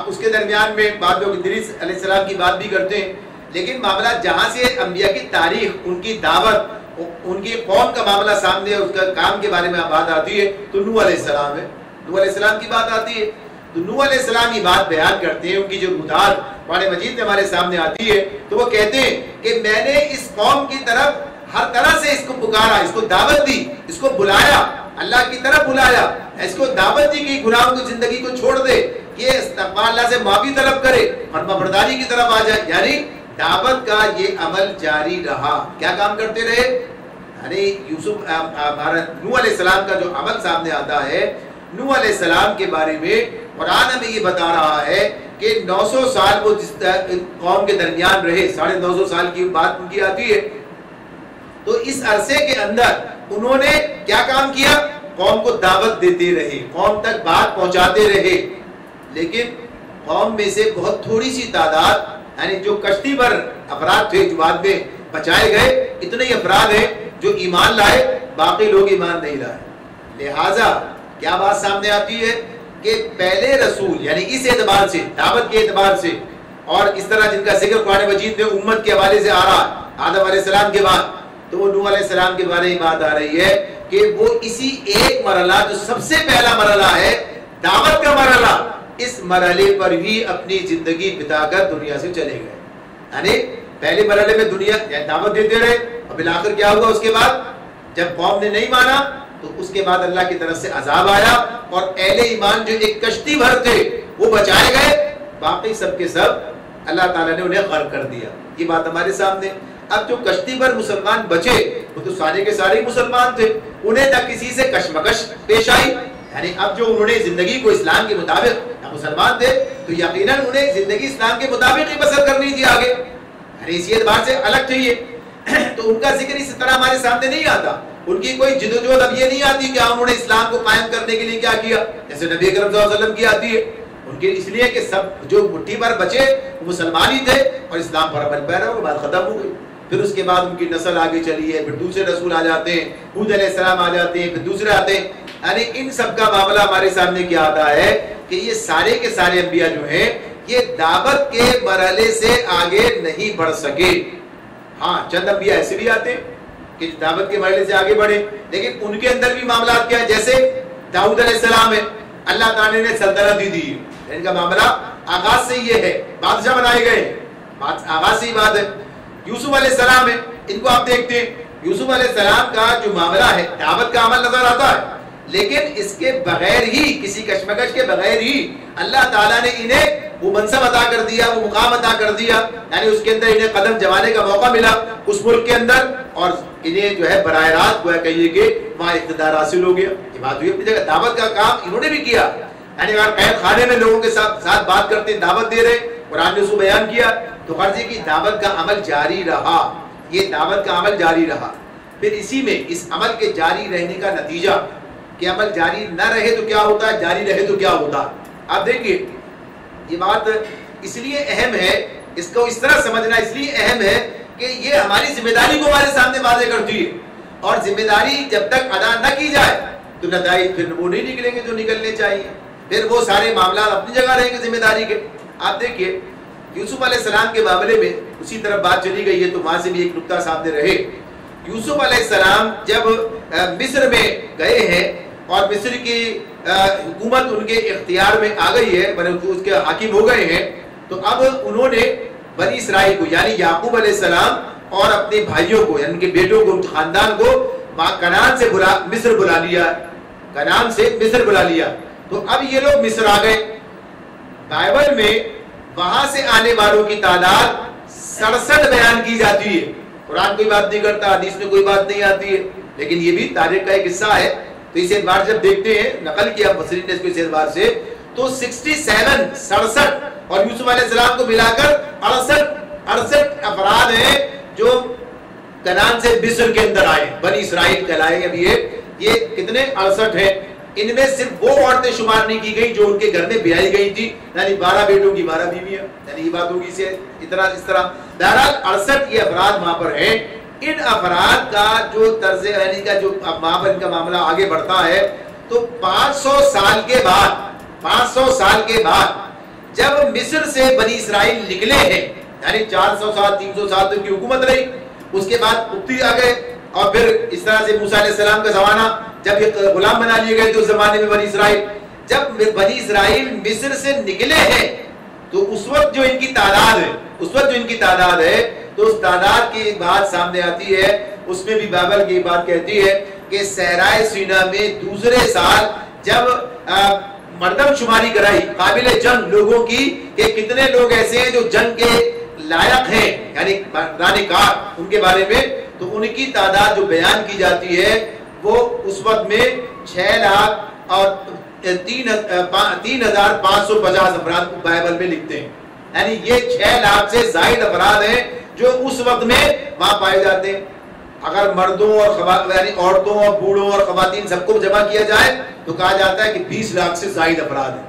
اس کے درمیان میں بعد لوگ ادریس علیہ السلام کی بات بھی کرتے ہیں, لیکن معاملہ جہاں سے انبیاء کی تاریخ, ان کی دعوت, ان کی قوم کا معاملہ سامنے, اس کا کام کے بارے میں بات آتی ہے تو نوح علیہ السلام ہے, نوح علیہ السلام کی بات آتی ہے. تو نوح علیہ السلام کی بات بیان کرتے ہیں, ان کی جو مدعات قرآن مجید میں ہمارے سامنے آتی ہے, تو وہ کہتے ہیں کہ میں نے اس قوم کی طرف ہر طرح سے اس کو پکارا, اس کو دعوت دی, اس کو بلایا, اللہ کی طرف بلایا, اس کو دعوت دی کہ گناہوں کی زندگی کو چھوڑ دے, یہ استغفار اللہ سے معافی طلب کرے, فرما برداری کی طرف آ جائے. یعنی دعوت کا یہ عمل جاری رہا. کیا کام کرتے رہے؟ یعنی نوح علیہ السلام کا جو عمل سامنے آتا ہے, نوح علیہ السلام کے بارے میں قرآن ہمیں یہ بتا رہا ہے کہ 900 سال وہ جس قوم کے درمیان رہے, 950 سال کی بات ان کی آتی ہے. تو اس عرصے کے اندر انہوں نے کیا کام کیا؟ قوم کو دعوت دیتے رہے, قوم تک بات پہنچاتے رہے. لیکن قوم میں سے بہت تھوڑی سی تعداد, یعنی جو کشتی پر افراد تھے جو بعد میں بچائے گئے, اتنے ہی افراد ہیں جو ایمان لائے, باقی لوگ ایمان نہیں لائے. لہٰذا کیا بات سامنے آتی ہے کہ پہلے رسول, یعنی اس اعتبار سے, دعوت کے اعتبار سے, اور اس طرح جن کا ذکر قرآن مجید میں امت کے حوالے سے آ رہا آدم علیہ السلام کے بعد, تو وہ نوح علیہ السلام کے بارے میں بات آ رہی ہے کہ وہ اسی ایک مرحلہ, جو سب سے پہلا مرحلہ ہے دعوت کا مرحلہ, اس مرحلے پر ہی اپنی زندگی بتا کر دنیا سے چلے گئے. یعنی پہلے مرحلے میں دنیا دعوت دیتے رہے, اور بالآخر کیا ہوا اس کے بعد؟ جب قوم نے نہیں مانا تو اس کے بعد اللہ کی طرف سے عذاب آیا, اور اہل ایمان جو ایک کشتی بھر تھے وہ بچائے گئے, باقی سب کے سب اللہ تعالیٰ نے انہیں غرق کر دیا. یہ بات ہمارے سامنے. اب جو کشتی پر مسلمان بچے وہ تو سارے کے سارے مسلمان تھے, انہیں نہ کسی سے کشمکش پیش آئی. یعنی اب جو انہوں نے زندگی کو اسلام کے مطابق, مسلمان تھے تو یقیناً انہیں زندگی اسلام کے مطابق ہی بسر کرنی تھی آگے. یعنی اسی اعتبار سے الگ چاہیے. تو ان کا ذکر اس طرح ہمارے سامنے نہیں آتا, ان کی کوئی جدوجہد اب یہ نہیں آتی کہ انہوں نے اسلام کو قائم کرنے کے لیے کیا کیا, جیسے نبی کرم صلی اللہ علیہ وسلم کی آتی ہے. ان کے اس لیے کہ سب جو مٹھی پر بچے وہ مسلمان ہی تھے, اور اسلام پر عمل پیرا, وہ بات ختم ہو گئی. پھر اس کے بعد ان کی نسل آگے چلی ہے, پھر دوسرے رسول آ جاتے ہیں, ہود علیہ السلام آ جاتے ہیں, پھر دوسرے آتے ہیں. یعنی ان سب کا معاملہ ہمارے سامنے کیا آتا ہے کہ یہ سارے کے سارے انبیاء جو ہیں یہ دعوت کے مرحلے سے آگے نہیں بڑھ سکے. ہاں چند انبیاء ایسے بھی آتے ہیں کہ دعوت کے مرحلے سے آگے بڑھے، لیکن ان کے اندر بھی معاملات کیا ہے. جیسے داؤد علیہ السلام ہے، اللہ تعالیٰ نے سلطنت دی، ان کا معاملہ آغاز سے یہ ہے، بادشاہ بنائے گئے، آغاز سے ہی بات ہے. یوسف علیہ السلام ہے، ان کو آپ دیکھتے ہیں یوسف علیہ السلام کا جو معاملہ ہے دعوت کا عمل نظر آتا ہے، لیکن اس کے بغیر ہی، کسی کشمکش کے بغیر ہی اللہ تعالیٰ نے انہیں وہ منصب عطا کر دیا، وہ مقام عطا کر دیا. یعنی اس کے اندر انہیں قدم جمانے کا موقع ملا اس ملک کے اندر، اور انہیں جو ہے براہ راست گویا کہیے کہ وہاں اقتدار حاصل ہو گیا. یہ بات ہوئی اپنی جگہ، دعوت کا کام انہوں نے بھی کیا. یعنی اگر قید خانے میں لوگوں کے ساتھ بات کرتے، دعوت دے رہے، قرآن نے اس کو بیان کیا، تو قرضے کی دعوت کا عمل جاری رہا. یہ دعوت کا عمل جاری رہا. پھر اسی میں اس عمل کے جاری رہنے کا نتیجہ کہ عمل جاری نہ رہے تو کیا ہوتا ہے، جاری رہے تو کیا ہوتا. آپ دیکھیے یہ بات اس لیے اہم ہے، اس کو اس طرح سمجھنا اس لیے اہم ہے کہ یہ ہماری ذمہ داری کو ہمارے سامنے واضح کرتی ہے. اور ذمہ داری جب تک ادا نہ کی جائے تو نتائج پھر وہ نہیں نکلیں گے جو نکلنے چاہیے، پھر وہ سارے معاملات اپنی جگہ رہیں گے ذمہ داری کے. آپ دیکھیے یوسف علیہ السلام کے معاملے میں اسی طرف بات چلی گئی ہے، تو وہاں سے بھی ایک نقطہ سامنے رہے. یوسف علیہ السلام جب مصر میں گئے ہیں اور مصر کی حکومت ان کے اختیار میں آ گئی ہے، اس کے حاکم ہو گئے ہیں، تو اب انہوں نے بنی اسرائیل کو یعنی یعقوب علیہ السلام اور اپنے بھائیوں کو یعنی ان کے بیٹوں کو، خاندان کو کنعان سے مصر بلا لیا، کنعان سے مصر بلا لیا. تو اب یہ لوگ مصر آ گئے. بائبل میں وہاں سے آنے والوں کی تعداد 67 بیان کی جاتی ہے. قرآن کوئی بات نہیں کرتا، حدیث میں کوئی بات نہیں آتی ہے، لیکن یہ بھی تاریخ کا ایک حصہ ہے. تو اس اعتبار سے جب دیکھتے ہیں، نقل کیا مفسرین نے اس کو اس اعتبار سے، تو 67 اور یوسف علیہ السلام کو ملا کر 68 افراد ہیں جو کنعان سے مصر کے اندر آئے، بنی اسرائیل کہلائے. اب یہ کتنے 68 ہیں. ان میں صرف وہ عورتیں شمار نہیں کی گئی جو ان کے گھر میں بیائی گئی تھی، یعنی 12 بیٹوں کی 12 بیویاں، یعنی یہ بات ہوگی سے اس طرح. بہرحال 68 یہ افراد وہاں پر ہیں. ان افراد کا جو طرز یعنی کا جو وہاں پر ان کا معاملہ آگے بڑھتا ہے، تو 500 سال کے بعد جب مصر سے بنی اسرائیل نکلے ہیں، یعنی 400 سال 300 سال تو ان کی حکومت رہی، اس کے بعد قبطی آ گئے، اور پھر اس طرح سے موسیٰ علیہ السلام کا زمانہ جب یہ غلام بنا لیے گئے تھے اس زمانے میں بنی اسرائیل. جب بنی اسرائیل مصر سے نکلے ہیں تو اس وقت جو ان کی تعداد ہے تو اس تعداد کی بات سامنے آتی ہے. اس میں بھی بائبل کی بات کہتی ہے کہ صحرائے سینا میں دوسرے سال جب مردم شماری کرائی قابل جنگ لوگوں کی کہ کتنے لوگ ایسے ہیں جو جنگ کے لائق ہیں، یعنی مردان کار ان کے بارے میں، تو ان کی تعداد جو بیان کی جاتی ہے وہ اس وقت میں 6 لاکھ اور 3,550 افراد کو بائبل میں لکھتے ہیں. یعنی یہ 6 لاکھ سے زائد افراد ہیں جو اس وقت میں وہاں پائے جاتے ہیں. اگر مردوں اور یعنی عورتوں اور بوڑھوں اور خواتین سب کو جمع کیا جائے تو کہا جاتا ہے کہ 20 لاکھ سے زائد افراد ہیں.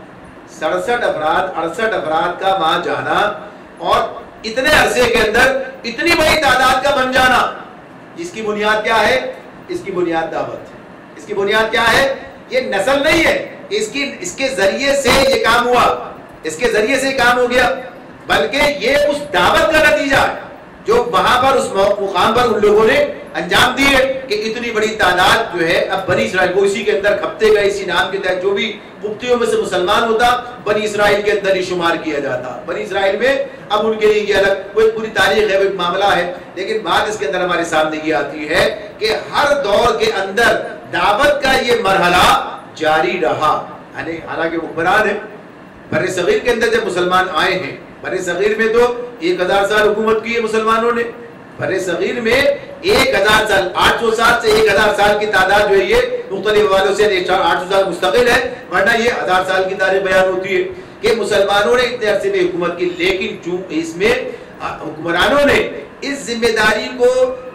68 افراد کا وہاں جانا اور اتنے عرصے کے اندر اتنی بڑی تعداد کا بن جانا، اس کی بنیاد کیا ہے؟ اس کی بنیاد دعوت ہے. اس کی بنیاد کیا ہے؟ یہ نسل نہیں ہے، اس کے ذریعے سے یہ کام ہوا، اس کے ذریعے سے کام ہو گیا، بلکہ یہ اس دعوت کا نتیجہ ہے جو وہاں پر اس مقام پر ان لوگوں نے انجام دی ہے کہ اتنی بڑی تعداد جو ہے اب بنی اسرائیل کو اسی کے اندر کھپتے گئے. اسی نام کے تحت جو بھی قبطیوں میں سے مسلمان ہوتا بنی اسرائیل کے اندر ہی شمار کیا جاتا. بنی اسرائیل میں اب ان کے لیے یہ الگ کوئی پوری تاریخ ہے، کوئی معاملہ ہے، لیکن بات اس کے اندر ہمارے سامنے یہ آتی ہے کہ ہر دور کے اندر دعوت کا یہ مرحلہ جاری رہا. یعنی حالانکہ حکمران ہے بر صغیر کے اندر جب مسلمان آئے ہیں، بر صغیر میں تو 1000 سال حکومت کی ہے مسلمانوں نے. بر صغیر میں 1000 سال 800 سال سے 1000 سال کی تعداد جو ہے یہ مختلف حوالوں سے 800 سال مستقل ہے، ورنہ یہ 1000 سال کی تاریخ بیان ہوتی ہے کہ مسلمانوں نے اتنے عرصے میں حکومت کی. لیکن چونکہ اس میں حکمرانوں نے اس ذمہ داری کو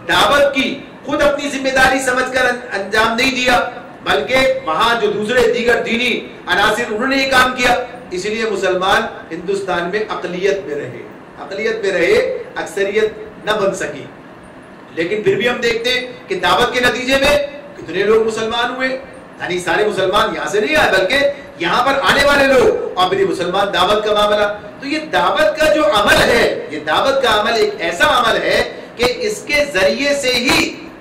دعوت کی خود اپنی ذمہ داری سمجھ کر انجام نہیں دیا، بلکہ وہاں جو دوسرے دیگر دینی عناصر انہوں نے یہ کام کیا. اس لیے مسلمان ہندوستان میں اقلیت میں رہے، اکثریت نہ بن سکی. لیکن پھر بھی ہم دیکھتے ہیں کہ دعوت کے نتیجے میں کتنے لوگ مسلمان ہوئے. یعنی سارے مسلمان یہاں سے نہیں آئے بلکہ یہاں پر آنے والے لوگ اور پھر مسلمان دعوت کا معاملہ. تو یہ دعوت کا جو عمل ہے، یہ دعوت کا عمل ایک ایسا عمل ہے کہ اس کے ذریعے سے ہی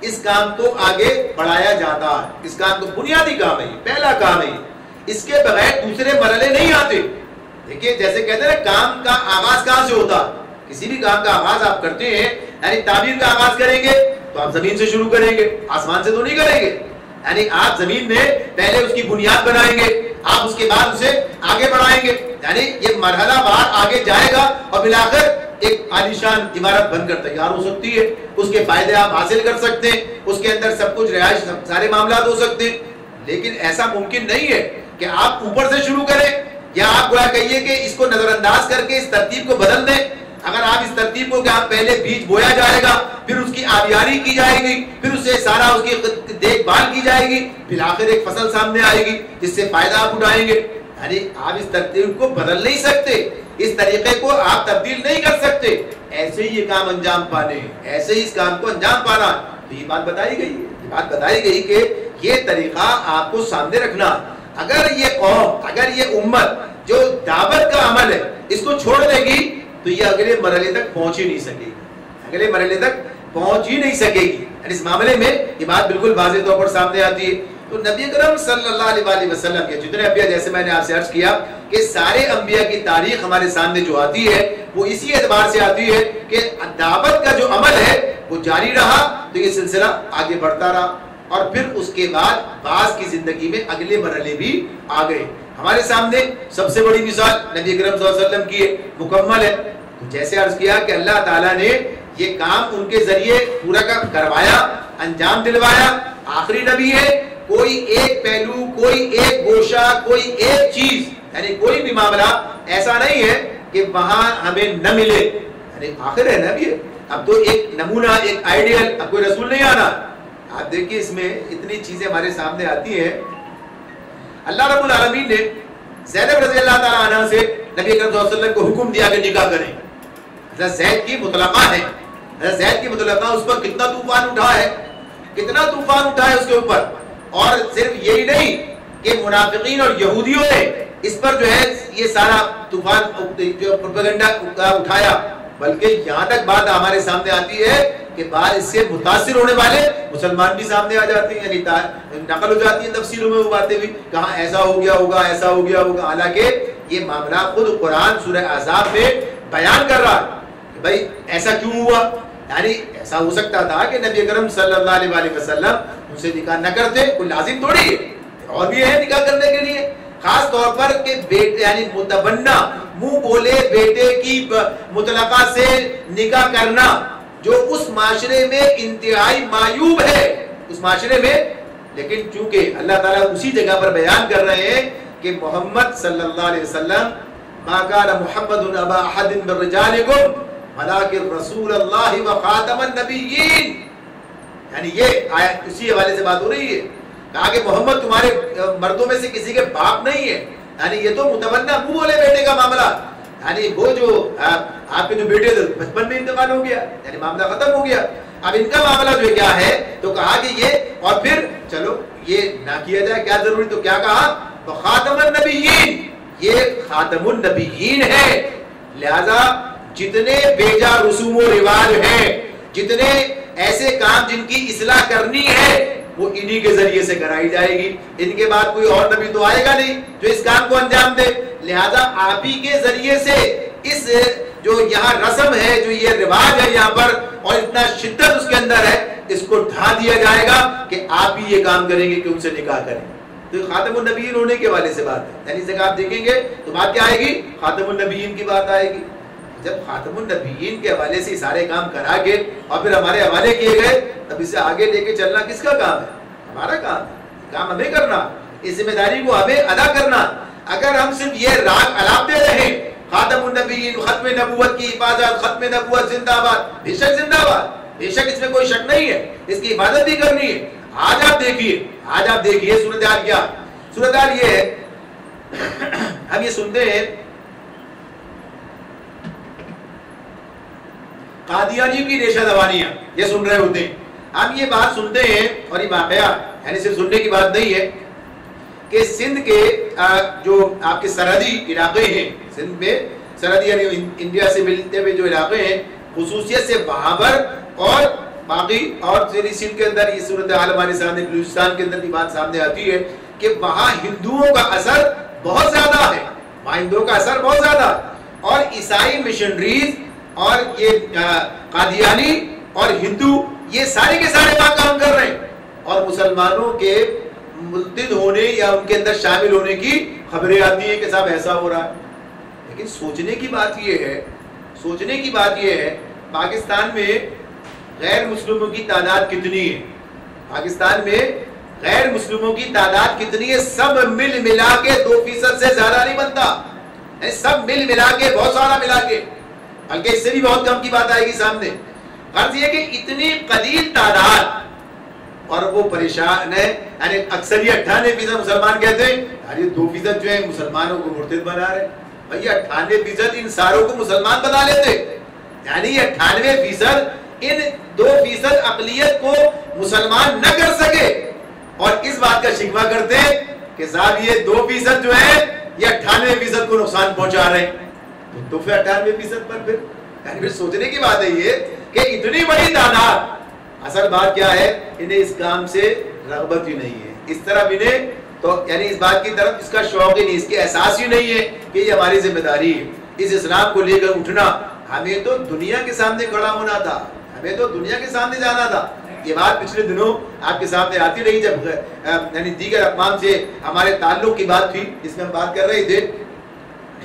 اس کام کو آگے بڑھایا جاتا ہے. اس کام کو بنیادی کام ہے، پہلا کام ہے. اس کے بغیر دوسرے مرحلے نہیں آتے. دیکھیے جیسے کہتے ہیں کام کا آغاز کہاں سے ہوتا؟ کسی بھی کام کا آغاز آپ کرتے ہیں، یعنی تعمیر کا آغاز کریں گے تو آپ زمین سے شروع کریں گے، آسمان سے تو نہیں کریں گے. یعنی آپ زمین میں پہلے اس کی بنیاد بنائیں گے، آپ اس کے بعد اسے آگے بڑھائیں گے. یعنی یہ مرحلہ وار آگے جائے گا اور بالآخر ایک عالیشان عمارت بن کر تیار ہو سکتی ہے. اس کے فائدے آپ حاصل کر سکتے ہیں، اس کے اندر سب کچھ رہائش سارے معاملات ہو سکتے ہیں. لیکن ایسا ممکن نہیں ہے کہ آپ اوپر سے شروع کریں یا آپ گویا کہیے کہ اس کو نظر انداز کر کے اس ترتیب کو بدل دیں. اگر آپ اس ترتیب کو کہ آپ پہلے بیج بویا جائے گا، پھر اس کی آبیاری کی جائے گی، پھر اسے سارا اس کی دیکھ بھال کی جائے گی، پھر آخر ایک فصل سامنے آئے گی جس سے فائدہ آپ اٹھائیں گے. یعنی آپ اس ترتیب کو بدل نہیں سکتے، اس طریقے کو آپ تبدیل نہیں کر سکتے. ایسے ہی یہ کام انجام پانے ہیں، ایسے ہی اس کام کو انجام پانا. تو یہ بات بتائی گئی ہے، یہ بات بتائی گئی کہ یہ طریقہ آپ کو سامنے رکھنا. اگر یہ قوم، اگر یہ امت جو دعوت کا عمل ہے اس کو چھوڑ دے گی تو یہ اگلے مرحلے تک پہنچ ہی نہیں سکے گی، اگلے مرحلے تک پہنچ ہی نہیں سکے گی. اس معاملے میں یہ بات بالکل واضح طور پر سامنے آتی ہے. تو نبی اکرم صلی اللہ علیہ وسلم کے جتنے انبیاء، جیسے میں نے آپ سے عرض کیا کہ سارے انبیاء کی تاریخ ہمارے سامنے جو آتی ہے وہ اسی اعتبار سے آتی ہے کہ دعوت کا جو عمل ہے وہ جاری رہا تو یہ سلسلہ آگے بڑھتا رہا، اور پھر اس کے بعد بعض کی زندگی میں اگلے مرحلے بھی آ گئے. ہمارے سامنے سب سے بڑی مثال نبی اکرم صلی اللہ علیہ وسلم کی مکمل ہے. جیسے عرض کیا کہ اللہ تعالیٰ نے یہ کام ان کے ذریعے پورا کروایا، انجام دلوایا. آخری نبی ہے، کوئی ایک پہلو، کوئی ایک گوشہ، کوئی ایک چیز، یعنی کوئی بھی معاملہ ایسا نہیں ہے کہ وہاں ہمیں نہ ملے. یعنی آخر ہے نبی ہے. اب تو ایک نمونہ، ایک آئیڈیل، اب کوئی رسول نہیں آنا. آپ دیکھیے اس میں اتنی چیزیں ہمارے سامنے آتی ہیں. اللہ رب العالمین نے زینب رضی اللہ تعالیٰ عنہ سے نبی اکرم صلی اللہ علیہ وسلم کو حکم دیا کہ نکاح کریں. حضرت زید کی مطلقہ ہے، حضرت زید کی مطلقہ، اس پر کتنا طوفان اٹھا ہے، کتنا طوفان اٹھا ہے اس کے اوپر. اور صرف یہی نہیں کہ منافقین اور یہودیوں نے اس پر جو ہے یہ سارا طوفان جو پروپیگنڈا اٹھایا، بلکہ یہاں تک بات ہمارے سامنے آتی ہے کہ بعد اس سے متاثر ہونے والے مسلمان بھی سامنے آ جاتے ہیں. یعنی نقل ہو جاتی ہیں تفسیروں میں وہ باتیں بھی، کہاں ایسا ہو گیا ہوگا، ایسا ہو گیا ہوگا. حالانکہ یہ معاملہ خود قرآن سورہ احزاب میں بیان کر رہا ہے کہ بھائی ایسا کیوں ہوا. یعنی ایسا ہو سکتا تھا کہ نبی اکرم صلی اللہ علیہ وسلم ان سے نکاح نہ کرتے، کوئی لازم تھوڑی ہے، اور بھی ہے نکاح کرنے کے لیے. خاص طور پر کہ بیٹے یعنی متبنہ منہ بولے بیٹے کی مطلقہ سے نکاح کرنا جو اس معاشرے میں انتہائی معیوب ہے، اس معاشرے میں. لیکن چونکہ اللہ تعالیٰ اسی جگہ پر بیان کر رہے ہیں کہ محمد صلی اللہ علیہ وسلم ما کان محمد ابا احد من رجالکم ولکن رسول اللہ وخاتم النبیین. یعنی یہ آیت اسی حوالے سے بات ہو رہی ہے. کہا کہ محمد تمہارے مردوں میں سے کسی کے باپ نہیں ہے. یعنی یہ تو متبنہ منہ بولے بیٹے کا معاملہ، یعنی وہ جو آپ کے جو بیٹے تھے بچپن میں انتقال ہو گیا، یعنی معاملہ ختم ہو گیا. اب ان کا معاملہ جو کیا ہے، تو کہا کہ یہ اور پھر چلو یہ نہ کیا جائے، کیا ضروری، تو کیا کہا تو خاتم النبیین، یہ خاتم النبیین ہے. لہذا جتنے بیجا رسوم و رواج ہیں، جتنے ایسے کام جن کی اصلاح کرنی ہے وہ انہی کے ذریعے سے کرائی جائے گی. ان کے بعد کوئی اور نبی تو آئے گا نہیں جو اس کام کو انجام دے. لہذا آپ ہی کے ذریعے سے اس جو یہاں رسم ہے، جو یہ رواج ہے یہاں پر، اور اتنا شدت اس کے اندر ہے، اس کو ڈھا دیا جائے گا کہ آپ ہی یہ کام کریں گے کہ ان سے نکاح کریں. تو خاتم النبیین ہونے کے والے سے بات ہے. یعنی جب آپ دیکھیں گے تو بات کیا آئے گی، خاتم النبیین کی بات آئے گی. جب خاتم النبیین کے حوالے سے سارے کام کرا کے اور پھر ہمارے حوالے کیے گئے، تب اسے آگے لے کے چلنا کس کا کام ہے؟ ہمارا کام ہے. کام ہمیں کرنا، اس ذمہ داری کو ہمیں ادا کرنا. اگر ہم صرف یہ راگ الاپتے رہیں خاتم النبیین، ختم نبوت کی حفاظت، ختم نبوت زندہ باد، بے شک زندہ باد، بے شک اس میں کوئی شک نہیں ہے، اس کی حفاظت بھی کرنی ہے. آج آپ دیکھیے صورتحال کیا، صورتحال یہ ہے، ہم یہ سنتے ہیں قادیانی کی ریشہ دوانیاں، یہ سن رہے ہوتے ہیں. ہم یہ بات سنتے ہیں، اور یہ واقعہ یعنی صرف سننے کی بات نہیں ہے، کہ سندھ کے جو آپ کے سرحدی علاقے ہیں، سندھ میں سرحدی یعنی انڈیا سے ملتے ہوئے جو علاقے ہیں، خصوصیت سے وہاں پر اور باقی اور سندھ کے اندر یہ صورتحال ہمارے سامنے بلوچستان کے اندر کی بات سامنے آتی ہے کہ وہاں ہندوؤں کا اثر بہت زیادہ ہے، وہاں ہندوؤں کا اثر بہت زیادہ ہے، اور عیسائی مشنریز اور یہ قادیانی اور ہندو یہ سارے کے سارے وہاں کام کر رہے ہیں، اور مسلمانوں کے ملتد ہونے یا ان کے اندر شامل ہونے کی خبریں آتی ہیں کہ صاحب ایسا ہو رہا ہے۔ لیکن سوچنے کی بات یہ ہے پاکستان میں غیر مسلموں کی تعداد کتنی ہے؟ پاکستان میں غیر مسلموں کی تعداد کتنی ہے؟ سب مل ملا کے 2% سے زیادہ نہیں بنتا، سب مل ملا کے بہت سارا ملا کے، بلکہ اس سے بھی بہت کم کی بات آئے گی سامنے۔ غرض یہ کہ اتنی قلیل تعداد اور وہ پریشان ہے، یعنی اکثر یہ 98% مسلمان کہتے ہیں یار یہ 2% جو ہے مسلمانوں کو مرتد بنا رہے ہیں۔ بھئی 98% ان ساروں کو مسلمان بنا لیتے، یعنی یہ 98% ان 2% اقلیت کو مسلمان نہ کر سکے، اور اس بات کا شکوہ کرتے ہیں کہ صاحب یہ 2% جو ہے یہ 98% کو نقصان پہنچا رہے ہیں، تو پھر 98% پر پھر سوچنے کی بات ہے یہ کہ اتنی بڑی تعداد، اصل بات کیا ہے انہیں اس کام سے رغبت ہی نہیں ہے، اس طرف انہیں تو یعنی اس بات کی طرف اس کا شوق ہی نہیں، اس کے احساس ہی نہیں ہے کہ یہ ہماری ذمہ داری ہے اس اسلام کو لے کر اٹھنا۔ ہمیں تو دنیا کے سامنے کھڑا ہونا تھا، ہمیں تو دنیا کے سامنے جانا تھا۔ یہ بات پچھلے دنوں آپ کے سامنے آتی رہی جب یعنی دیگر اقوام سے ہمارے تعلق کی بات تھی، اس میں ہم بات کر رہے تھے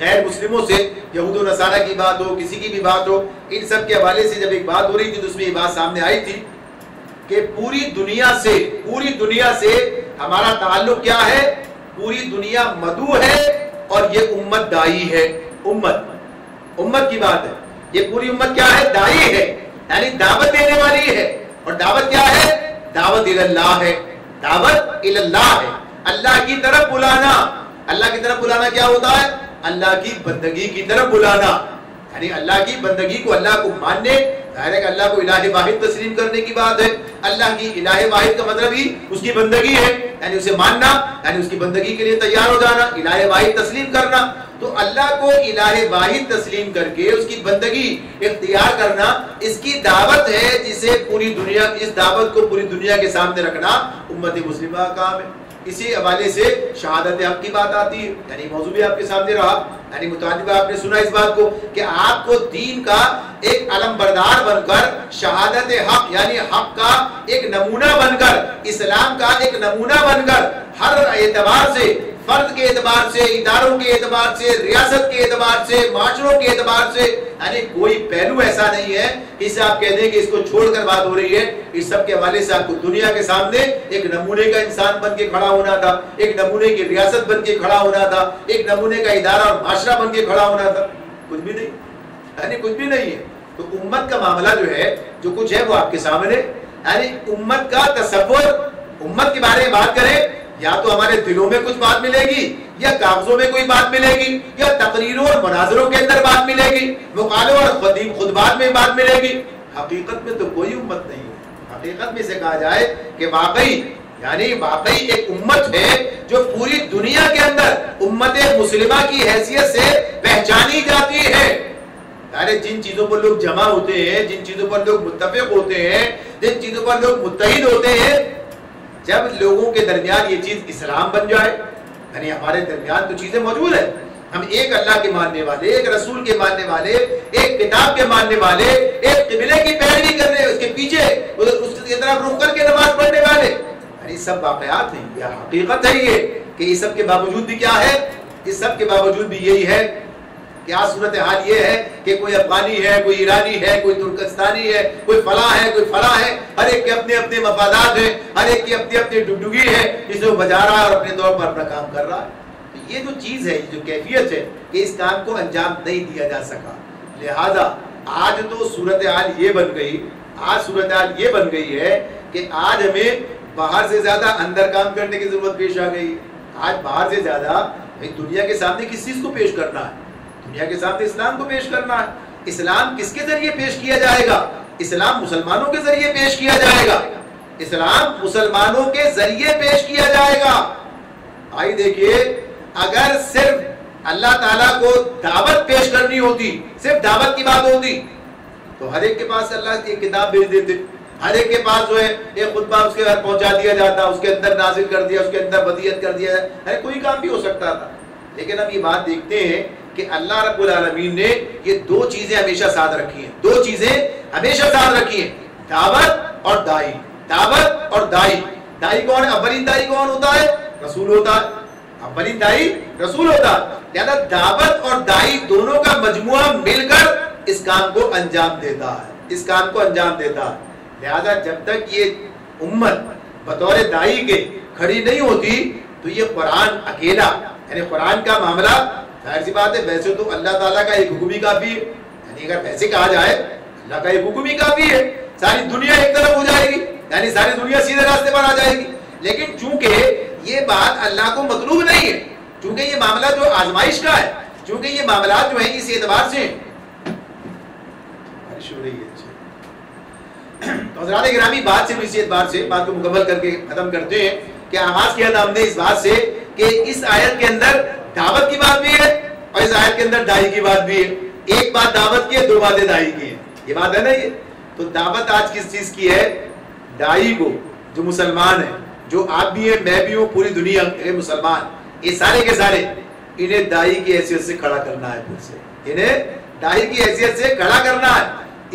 غیر مسلموں سے، یہود و نصارہ کی بات ہو، کسی کی بھی بات ہو، ان سب کے حوالے سے جب ایک بات ہو رہی تھی تو اس میں یہ بات سامنے آئی تھی کہ پوری دنیا سے ہمارا تعلق کیا ہے؟ پوری دنیا مدعو ہے اور یہ امت دائی ہے، امت کی بات ہے، یہ پوری امت کیا ہے؟ دائی ہے، یعنی دعوت دینے والی ہے، اور دعوت کیا ہے؟ دعوت اللہ ہے، دعوت اللہ ہے، اللہ کی طرف بلانا۔ اللہ کی طرف بلانا کیا ہوتا ہے؟ اللہ کی بندگی کی طرف بلانا، یعنی اللہ کی بندگی کو، اللہ کو ماننے، ظاہر ہے کہ اللہ کو الہ واحد تسلیم کرنے کی بات ہے۔ اللہ کی الہ واحد کا مطلب ہی اس کی بندگی ہے، یعنی اسے ماننا، یعنی اس کی بندگی کے لیے تیار ہو جانا، الہ واحد تسلیم کرنا۔ تو اللہ کو الہ واحد تسلیم کر کے اس کی بندگی اختیار کرنا، اس کی دعوت ہے، جسے پوری دنیا، اس دعوت کو پوری دنیا کے سامنے رکھنا امت مسلمہ کا کام ہے۔ اسی حوالے سے شہادت حق کی بات آتی ہے، یعنی موضوع بھی آپ کے سامنے رہا، یعنی متعدد آپ نے سنا اس بات کو کہ آپ کو دین کا ایک علم بردار بن کر، شہادت حق یعنی حق کا ایک نمونہ بن کر، اسلام کا ایک نمونہ بن کر، ہر اعتبار سے، فرد کے اعتبار سے، اداروں کے اعتبار سے، ریاست کے اعتبار سے، معاشروں کے اعتبار سے، یعنی کوئی پہلو ایسا نہیں ہے کہ اسے آپ کہہ دیں کہ اس کو چھوڑ کر بات ہو رہی ہے۔ اس سب کے حوالے سے آپ کو دنیا کے سامنے ایک نمونے کا انسان بن کے کھڑا ہونا تھا، ایک نمونے کی ریاست بن کے کھڑا ہونا تھا، ایک نمونے کا ادارہ اور معاشرہ بن کے کھڑا ہونا تھا، کچھ بھی نہیں، یعنی کچھ بھی نہیں ہے۔ تو امت کا معاملہ جو ہے، جو کچھ ہے وہ آپ کے سامنے، یعنی امت کا تصور، امت کے بارے میں بات کریں، یا تو ہمارے دلوں میں کچھ بات ملے گی، یا کاغذوں میں کوئی بات ملے گی، یا تقریروں اور مناظروں کے اندر بات ملے گی، مقالوں اور خطبات میں بات ملے گی۔ حقیقت میں تو کوئی امت نہیں ہے۔ حقیقت میں سے کہا جائے کہ واقعی یعنی واقعی ایک امت ہے جو پوری دنیا کے اندر امت مسلمہ کی حیثیت سے پہچانی جاتی ہے۔ یعنی جن چیزوں پر لوگ جمع ہوتے ہیں، جن چیزوں پر لوگ متفق ہوتے ہیں، جن چیزوں پر لوگ متحد ہوتے ہیں، جب لوگوں کے درمیان یہ چیز اسلام بن جائے، یعنی ہمارے درمیان تو چیزیں موجود ہیں، ہم ایک اللہ کے ماننے والے، ایک رسول کے ماننے والے، ایک کتاب کے ماننے والے، ایک قبلے کی پیروی کرنے، اس کے پیچھے اس کی طرف رخ کر کے نماز پڑھنے والے، یعنی سب واقعات ہیں، یہ حقیقت ہے یہ کہ اس سب کے باوجود بھی کیا ہے؟ اس سب کے باوجود بھی یہی ہے کہ آج صورتحال یہ ہے کہ کوئی افغانی ہے، کوئی ایرانی ہے، کوئی ترکستانی ہے، کوئی فلاں ہے، کوئی فلاں ہے، ہر ایک کے اپنے اپنے مفادات ہیں، ہر ایک کی اپنی اپنی ڈگڈگی ہے جسے وہ بجا رہا ہے اور اپنے طور پر اپنا کام کر رہا ہے۔ یہ جو چیز ہے، جو کیفیت ہے کہ اس کام کو انجام نہیں دیا جا سکا، لہذا آج تو صورتحال یہ بن گئی، یہ بن گئی ہے کہ آج ہمیں باہر سے زیادہ اندر کام کرنے کی ضرورت پیش آ گئی۔ آج باہر سے زیادہ دنیا کے سامنے کس چیز کو پیش کرنا ہے؟ دنیا کے سامنے اسلام کو پیش کرنا ہے۔ اسلام کس کے ذریعے پیش کیا جائے گا؟ اسلام مسلمانوں کے ذریعے پیش کیا جائے گا، اسلام مسلمانوں کے ذریعے پیش کیا جائے گا۔ آئی دیکھیے اگر صرف اللہ تعالیٰ کو دعوت پیش کرنی ہوتی، صرف دعوت کی بات ہوتی تو ہر ایک کے پاس اللہ کی کتاب بھیج دیتے، ہر ایک کے پاس جو ہے ایک خطبہ اس کے گھر پہنچا دیا جاتا، اس کے اندر نازل کر دیا، اس کے اندر ودیعت کر دیا، ہر کوئی کام بھی ہو سکتا تھا. لیکن اب یہ بات دیکھتے ہیں کہ اللہ رب العالمین نے یہ دو چیزیں ہمیشہ ساتھ رکھی ہیں، دو چیزیں ہمیشہ ساتھ رکھی ہیں، دعوت اور دائی. دعوت اور دائی. دائی کون ہے؟ اولین دائی کون ہوتا ہے؟ رسول ہوتا ہے. اولین دائی رسول ہوتا ہے. لہذا دعوت اور دائی دونوں کا مجموعہ مل کر اس کام کو انجام دیتا ہے، اس کام کو انجام دیتا ہے. لہذا جب تک یہ امت بطور دائی کے کھڑی نہیں ہوتی تو یہ قرآن اکیلا، یعنی قرآن کا معاملہ ظاہر سی بات ہے، ویسے تو اللہ تعالیٰ کا ایک حکم ہی کافی ہے، یعنی اگر ویسے کہا جائے اللہ کا ایک حکم ہی کافی ہے، ساری دنیا ایک طرف ہو جائے گی، یعنی ساری دنیا سیدھے راستے پر آ جائے گی. لیکن چونکہ یہ بات اللہ کو مطلوب نہیں ہے، چونکہ یہ معاملہ جو آزمائش کا ہے، چونکہ یہ معاملات جو ہیں اس اعتبار سے بارش ہو رہی ہے. تو حضرات گرامی بات صرف اسی اعتبار سے بات کو مکمل کر کے ختم کرتے ہیں کہ آغاز کیا تھا ہم نے اس بات سے کہ اس آیت کے اندر دعوت کی بات بھی ہے اور اس آیت کے اندر دائی کی بات بھی ہے. ایک بات دعوت کی ہے، دو باتیں دائی کی ہیں، یہ بات ہے نا. یہ تو دعوت آج کس چیز کی ہے؟ دائی کو، جو مسلمان ہیں، جو آپ بھی ہیں، میں بھی ہوں، پوری دنیا کے مسلمان، یہ سارے کے سارے انہیں دائی کی حیثیت سے کھڑا کرنا ہے. پھر سے انہیں دائی کی حیثیت سے کھڑا کرنا ہے،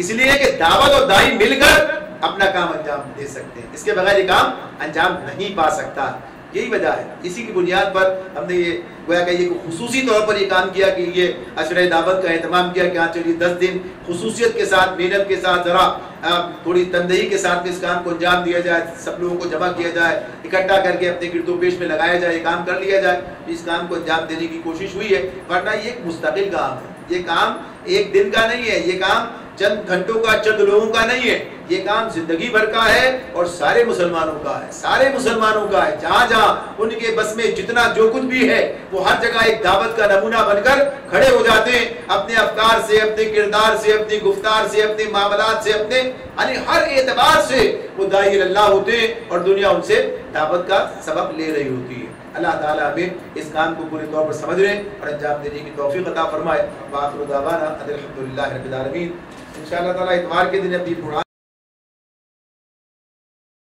اس لیے کہ دعوت اور دائی مل کر اپنا کام انجام دے سکتے ہیں، اس کے بغیر یہ کام انجام نہیں پا سکتا. یہی وجہ ہے، اسی کی بنیاد پر ہم نے یہ گویا کہ یہ خصوصی طور پر یہ کام کیا کہ یہ عشرہ دعوت کا اہتمام کیا کہ ہاں چلیے 10 دن خصوصیت کے ساتھ، محنت کے ساتھ، ذرا تھوڑی تندہی کے ساتھ اس کام کو انجام دیا جائے، سب لوگوں کو جمع کیا جائے، اکٹھا کر کے اپنے گرد و پیش میں لگایا جائے، یہ کام کر لیا جائے. اس کام کو انجام دینے کی کوشش ہوئی ہے، ورنہ یہ ایک مستقل کام ہے، یہ کام ایک دن کا نہیں ہے، یہ کام چند گھنٹوں کا، چند لوگوں کا نہیں ہے، یہ کام زندگی بھر کا ہے اور سارے مسلمانوں کا ہے، سارے مسلمانوں کا ہے. جہاں جہاں ان کے بس میں جتنا جو کچھ بھی ہے وہ ہر جگہ ایک دعوت کا نمونہ بن کر کھڑے ہو جاتے ہیں، اپنے افکار سے، اپنے کردار سے، اپنی گفتار سے، اپنے معاملات سے، اپنے یعنی ہر اعتبار سے وہ داعی اللہ ہوتے ہیں اور دنیا ان سے دعوت کا سبب لے رہی ہوتی ہے. اللہ تعالیٰ ہمیں اس کام کو پورے طور پر سمجھنے اور انجام دینے کی توفیق عطا فرمائے. وآخر دعوانا الحمدللہ رب العالمین. انشاءاللہ تعالیٰ اتوار کے دن اپنی